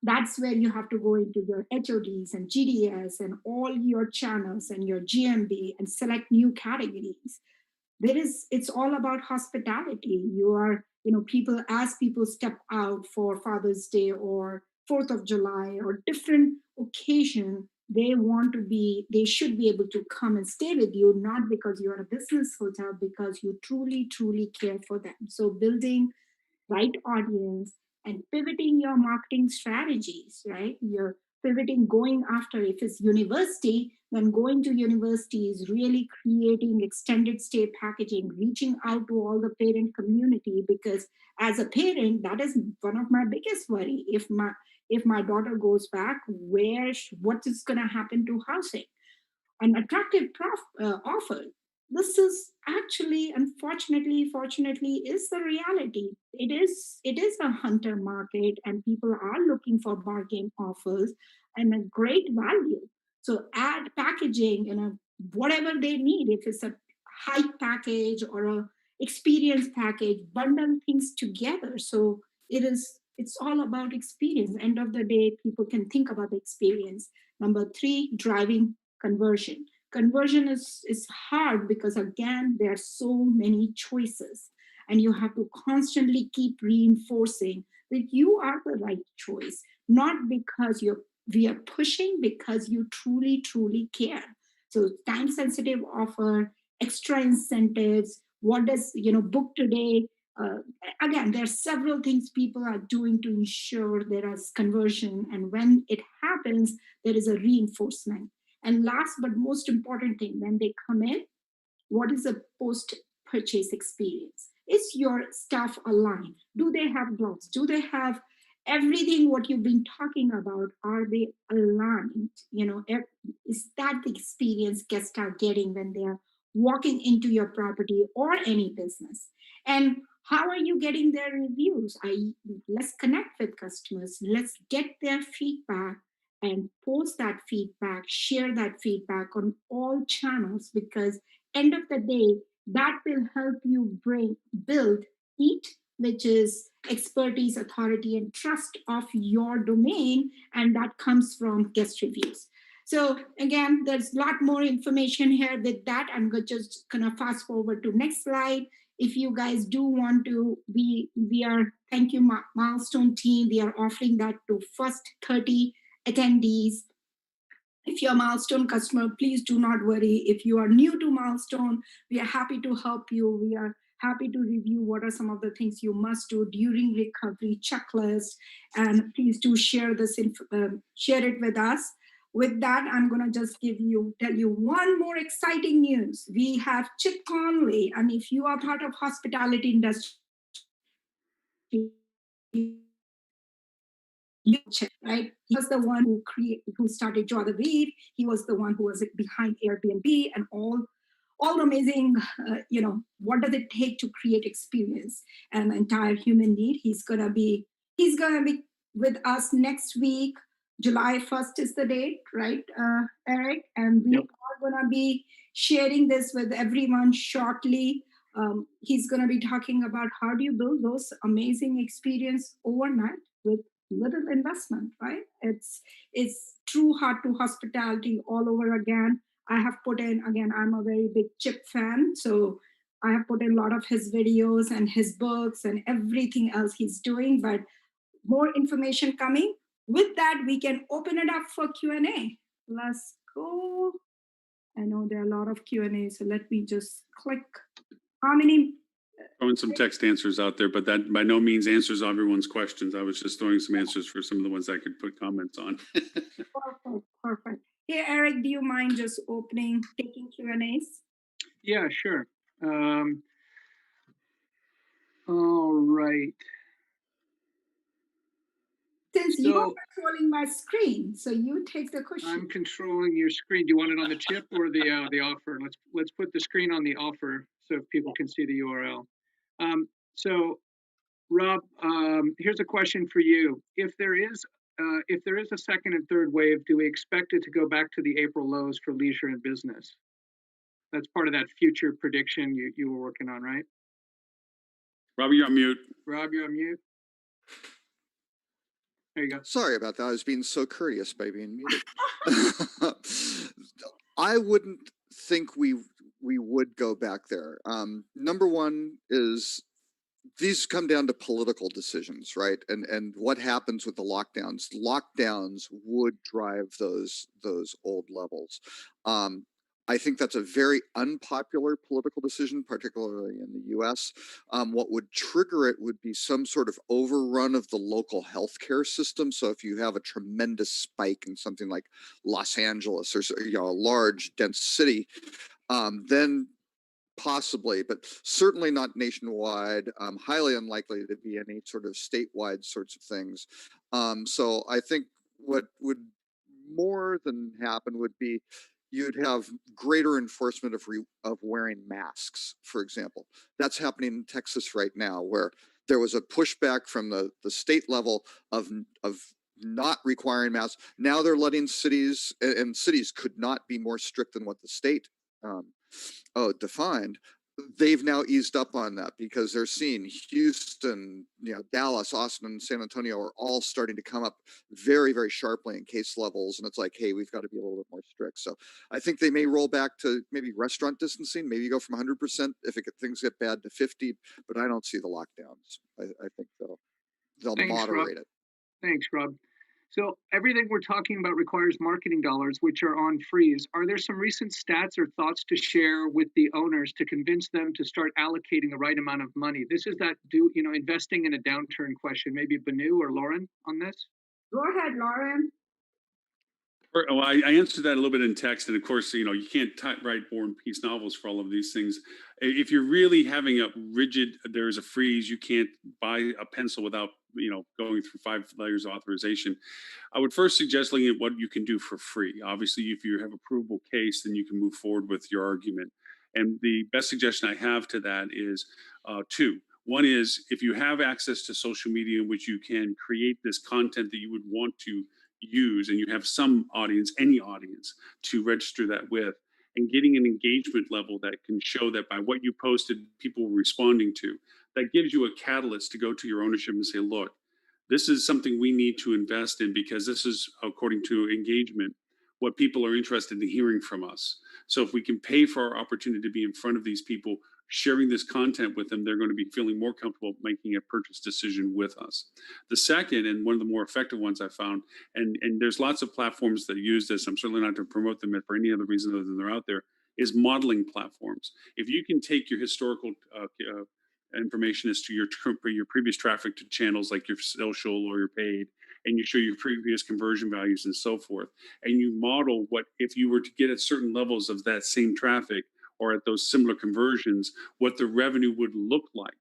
That's where you have to go into your HODs and GDS and all your channels and your GMB and select new categories. It's all about hospitality. People step out for Father's Day or 4th of July or different occasion, they should be able to come and stay with you, not because you're a business hotel, because you truly, truly care for them. So building right audience and pivoting your marketing strategies, right? You're pivoting, going after, if it's university, then going to universities, really creating extended stay packaging, reaching out to all the parent community, because as a parent, that is one of my biggest worry. If my daughter goes back, what is going to happen to housing? An attractive offer. This is actually, unfortunately, fortunately, is the reality. It is a hunter market, and people are looking for bargain offers and a great value. So add packaging and whatever they need. If it's a hike package or a experience package, bundle things together. So it is It's all about experience. End of the day, people can think about the experience. Number three, driving conversion. Conversion is hard because, again, there are so many choices, and you have to constantly keep reinforcing that you are the right choice, not because we are pushing, because you truly, truly care. So time sensitive offer, extra incentives, what does, book today, uh, again, there are several things people are doing to ensure there is conversion, and when it happens, there is a reinforcement. And last but most important thing, when they come in, what is a post purchase experience? Is your staff aligned? Do they have gloves? Do they have everything what you've been talking about? Are they aligned? Is that the experience guests are getting when they are walking into your property or any business? And how are you getting their reviews? Let's connect with customers. Let's get their feedback and post that feedback, share that feedback on all channels, because end of the day, that will help you build EAT, which is expertise, authority, and trust of your domain, and that comes from guest reviews. So again, there's a lot more information here. With that, I'm just gonna fast forward to next slide. If you guys do want to, we are, thank you, Milestone team. We are offering that to first 30 attendees. If you're a Milestone customer, please do not worry. If you are new to Milestone, we are happy to help you. We are happy to review what are some of the things you must do during recovery checklist. And please do share share it with us. With that, I'm going to just tell you one more exciting news. We have Chip Conley, and if you are part of hospitality industry, right? He was the one who started Draw the Weave. He was the one who was behind Airbnb and all amazing. What does it take to create experience and entire human need? He's gonna be with us next week. July 1st is the date, right, Eric? And we are gonna be sharing this with everyone shortly. He's gonna be talking about how do you build those amazing experience overnight with little investment, right? It's true heart to hospitality all over again. I have put in, again, I'm a very big Chip fan, so I have put in a lot of his videos and his books and everything else he's doing, but more information coming. With that, we can open it up for Q&A. Let's go. I know there are a lot of Q&A, so let me just click. How many? Throwing some text answers out there, but that by no means answers everyone's questions. I was just throwing some answers for some of the ones I could put comments on. Perfect. Hey, Eric, do you mind just taking Q&As? Yeah, sure. All right. Since you're controlling my screen, so you take the question. I'm controlling your screen. Do you want it on the chip or the offer? Let's put the screen on the offer so people can see the URL. So, Rob, here's a question for you. If there is a second and third wave, do we expect it to go back to the April lows for leisure and business? That's part of that future prediction you were working on, right? Rob, you're on mute. Rob, you're on mute. There you go. Sorry about that. I was being so courteous by being muted. I wouldn't think we would go back there. Number one is these come down to political decisions, right? And what happens with the lockdowns? Lockdowns would drive those old levels. I think that's a very unpopular political decision, particularly in the US. What would trigger it would be some sort of overrun of the local healthcare system. So if you have a tremendous spike in something like Los Angeles or a large, dense city, then possibly, but certainly not nationwide, highly unlikely to be any sort of statewide sorts of things. So I think what would more than happen would be you'd have greater enforcement of wearing masks, for example. That's happening in Texas right now, where there was a pushback from the state level of not requiring masks. Now they're letting cities, and cities could not be more strict than what the state defined. they've now eased up on that because they're seeing Houston, Dallas, Austin, and San Antonio are all starting to come up very, very sharply in case levels. And it's like, hey, we've got to be a little bit more strict. So I think they may roll back to maybe restaurant distancing, maybe go from 100% if things get bad to 50, but I don't see the lockdowns. I think they'll Thanks, Rob. moderate it. Thanks, Rob. So everything we're talking about requires marketing dollars, which are on freeze. Are there some recent stats or thoughts to share with the owners to convince them to start allocating the right amount of money? This is that investing in a downturn question. Maybe Banu or Lauren on this. Go ahead, Lauren. Well, I answered that a little bit in text, and of course, you can't write War and Peace novels for all of these things. If you're really having a rigid, there's a freeze, you can't buy a pencil without, going through 5 layers of authorization. I would first suggest looking at what you can do for free. Obviously, if you have a provable case, then you can move forward with your argument. And the best suggestion I have to that is two. One is if you have access to social media in which you can create this content that you would want to use, and you have some audience, any audience to register that with, and getting an engagement level that can show that by what you posted, people were responding to, that gives you a catalyst to go to your ownership and say, look, this is something we need to invest in because this is, according to engagement, what people are interested in hearing from us. So if we can pay for our opportunity to be in front of these people, sharing this content with them, they're going to be feeling more comfortable making a purchase decision with us. The second, and one of the more effective ones I found, and there's lots of platforms that use this, I'm certainly not to promote them for any other reason other than they're out there, is modeling platforms. If you can take your historical information as to your previous traffic to channels like your social or your paid, and you show your previous conversion values and so forth, and you model what if you were to get at certain levels of that same traffic or at those similar conversions, what the revenue would look like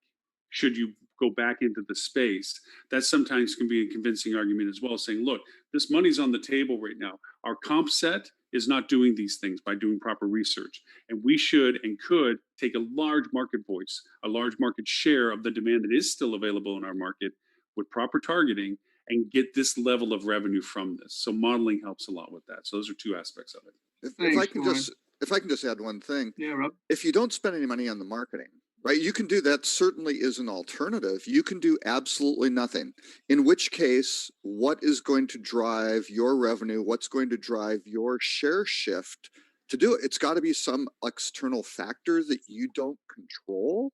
should you go back into the space. That sometimes can be a convincing argument as well, saying, look, this money's on the table right now. Our comp set is not doing these things by doing proper research. And we should and could take a large market voice, a large market share of the demand that is still available in our market with proper targeting and get this level of revenue from this. So modeling helps a lot with that. So those are two aspects of it. If I can just add one thing. Yeah, Rob. If you don't spend any money on the marketing, right, you can do that. Certainly is an alternative. You can do absolutely nothing, in which case, what is going to drive your revenue? What's going to drive your share shift to do it? It's got to be some external factor that you don't control.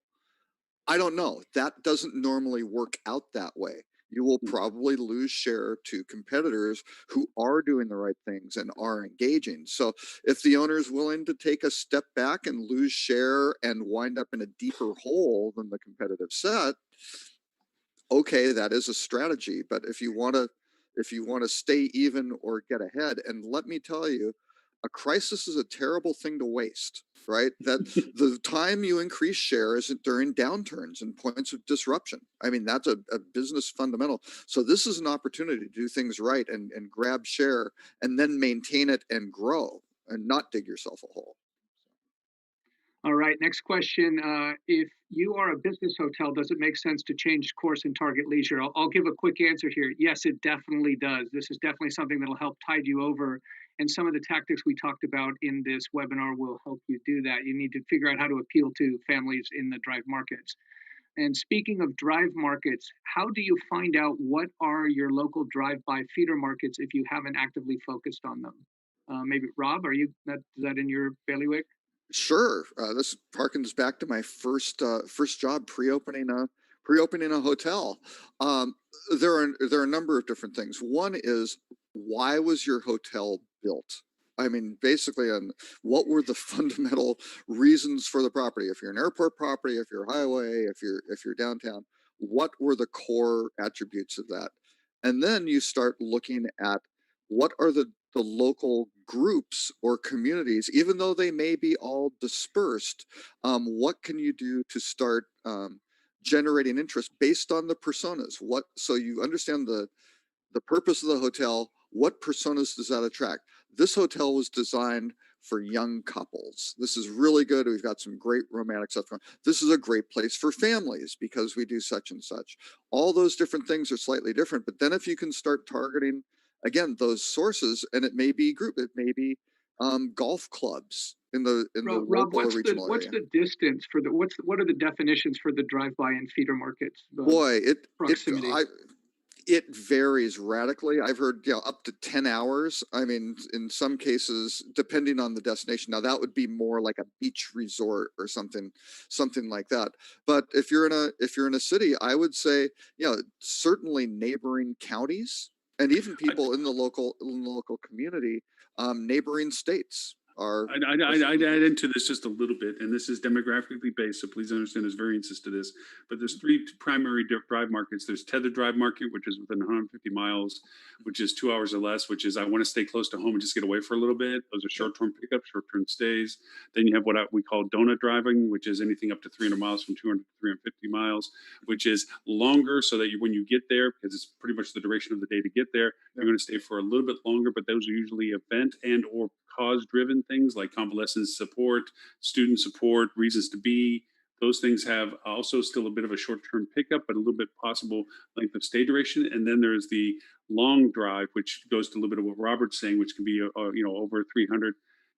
I don't know. That doesn't normally work out that way. You will probably lose share to competitors who are doing the right things and are engaging. So if the owner is willing to take a step back and lose share and wind up in a deeper hole than the competitive set, okay, that is a strategy. But if you want to stay even or get ahead, and let me tell you, a crisis is a terrible thing to waste, right? That the time you increase share isn't during downturns and points of disruption. I mean, that's a business fundamental. So this is an opportunity to do things right and grab share and then maintain it and grow and not dig yourself a hole. All right, next question. If you are a business hotel, does it make sense to change course and target leisure? I'll give a quick answer here. Yes, it definitely does. This is definitely something that'll help tide you over. And some of the tactics we talked about in this webinar will help you do that. You need to figure out how to appeal to families in the drive markets. And speaking of drive markets, how do you find out what are your local drive-by feeder markets if you haven't actively focused on them? Maybe Rob, is that in your bailiwick? Sure. This harkens back to my first job pre-opening a hotel. There are a number of different things. One is, why was your hotel built? I mean, basically, what were the fundamental reasons for the property? If you're an airport property, if you're a highway, if you're downtown, what were the core attributes of that? And then you start looking at what are the local groups or communities, even though they may be all dispersed, what can you do to start generating interest based on the personas? So you understand the purpose of the hotel, what personas does that attract? This hotel was designed for young couples. This is really good. We've got some great romantic stuff going. This is a great place for families because we do such and such. All those different things are slightly different. But then if you can start targeting, again, those sources, and it may be golf clubs, in the Rob, local or regional what's area. the distance for the what are the definitions for the drive-by and feeder markets? Boy, Proximity. it varies radically. I've heard, up to 10 hours. I mean, in some cases, depending on the destination. Now that would be more like a beach resort or something like that. But if you're in a city, I would say, certainly neighboring counties and even people in the local community, neighboring states are. I'd add into this just a little bit, and this is demographically based, so please understand there's variances to this. But there's three primary drive markets. There's tethered drive market, which is within 150 miles, which is 2 hours or less, which is I want to stay close to home and just get away for a little bit. Those are short-term pickups, short-term stays. Then you have what we call donut driving, which is anything up to 300 miles from 200 to 350 miles, which is longer so that when you get there, because it's pretty much the duration of the day to get there, you're going to stay for a little bit longer, but those are usually event and or cause-driven things like convalescence support, student support, reasons to be. Those things have also still a bit of a short-term pickup, but a little bit possible length of stay duration. And then there's the long drive, which goes to a little bit of what Robert's saying, which can be over 300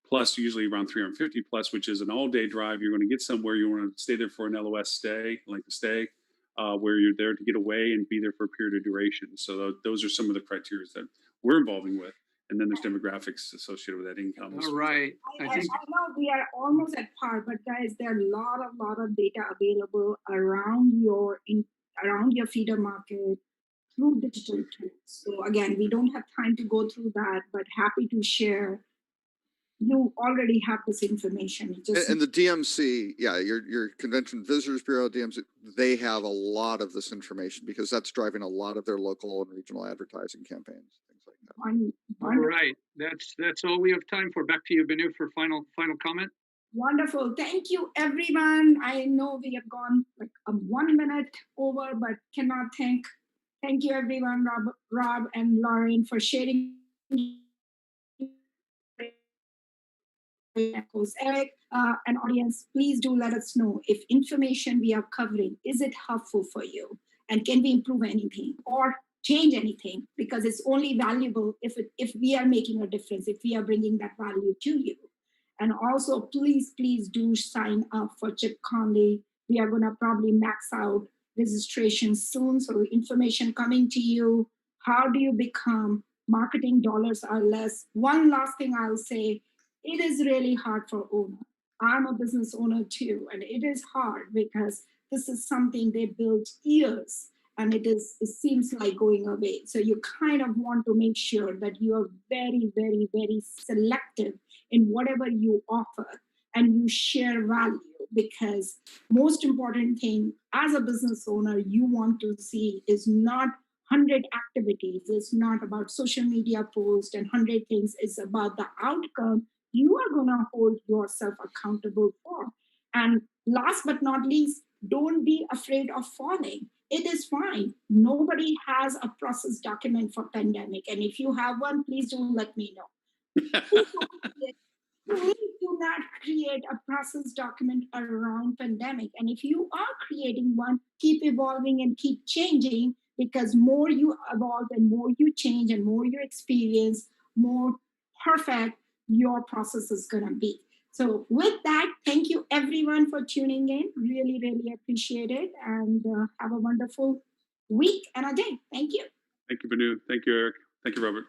plus, usually around 350 plus, which is an all-day drive. You're going to get somewhere. You want to stay there for an LOS stay, length of stay, where you're there to get away and be there for a period of duration. So those are some of the criteria that we're involving with. And then there's demographics associated with that income. All right. I know we are almost at par, but guys, there are a lot of data available around your feeder market through digital tools. So again, we don't have time to go through that, but happy to share. You already have this information. And the DMC, your Convention Visitors Bureau, DMC, they have a lot of this information because that's driving a lot of their local and regional advertising campaigns, things like that. All right, that's all we have time for. Back to you, Benu, for final comment. Wonderful. Thank you, everyone. I know we have gone like 1 minute over, but cannot thank you, everyone, Rob and Lauren, for sharing. Eric and audience, please do let us know if information we are covering, is it helpful for you? And can we improve anything or change anything? Because it's only valuable if we are making a difference, if we are bringing that value to you. And also, please do sign up for Chip Conley. We are going to probably max out registration soon. So information coming to you. How do you become marketing dollars are less? One last thing I'll say, it is really hard for owner. I'm a business owner too, and it is hard because this is something they built years, and it seems like going away. So you kind of want to make sure that you are very, very, very selective in whatever you offer and you share value, because most important thing as a business owner you want to see is not 100 activities. It's not about social media posts and 100 things. It's about the outcome you are going to hold yourself accountable for. And last but not least, don't be afraid of falling. It is fine. Nobody has a process document for pandemic. And if you have one, please do let me know. Please do not create a process document around pandemic. And if you are creating one, keep evolving and keep changing, because more you evolve and more you change and more you experience, more perfect your process is going to be. So with that, thank you everyone for tuning in. Really, really appreciate it. And have a wonderful week and a day. Thank you. Thank you, Benu. Thank you, Eric. Thank you, Robert.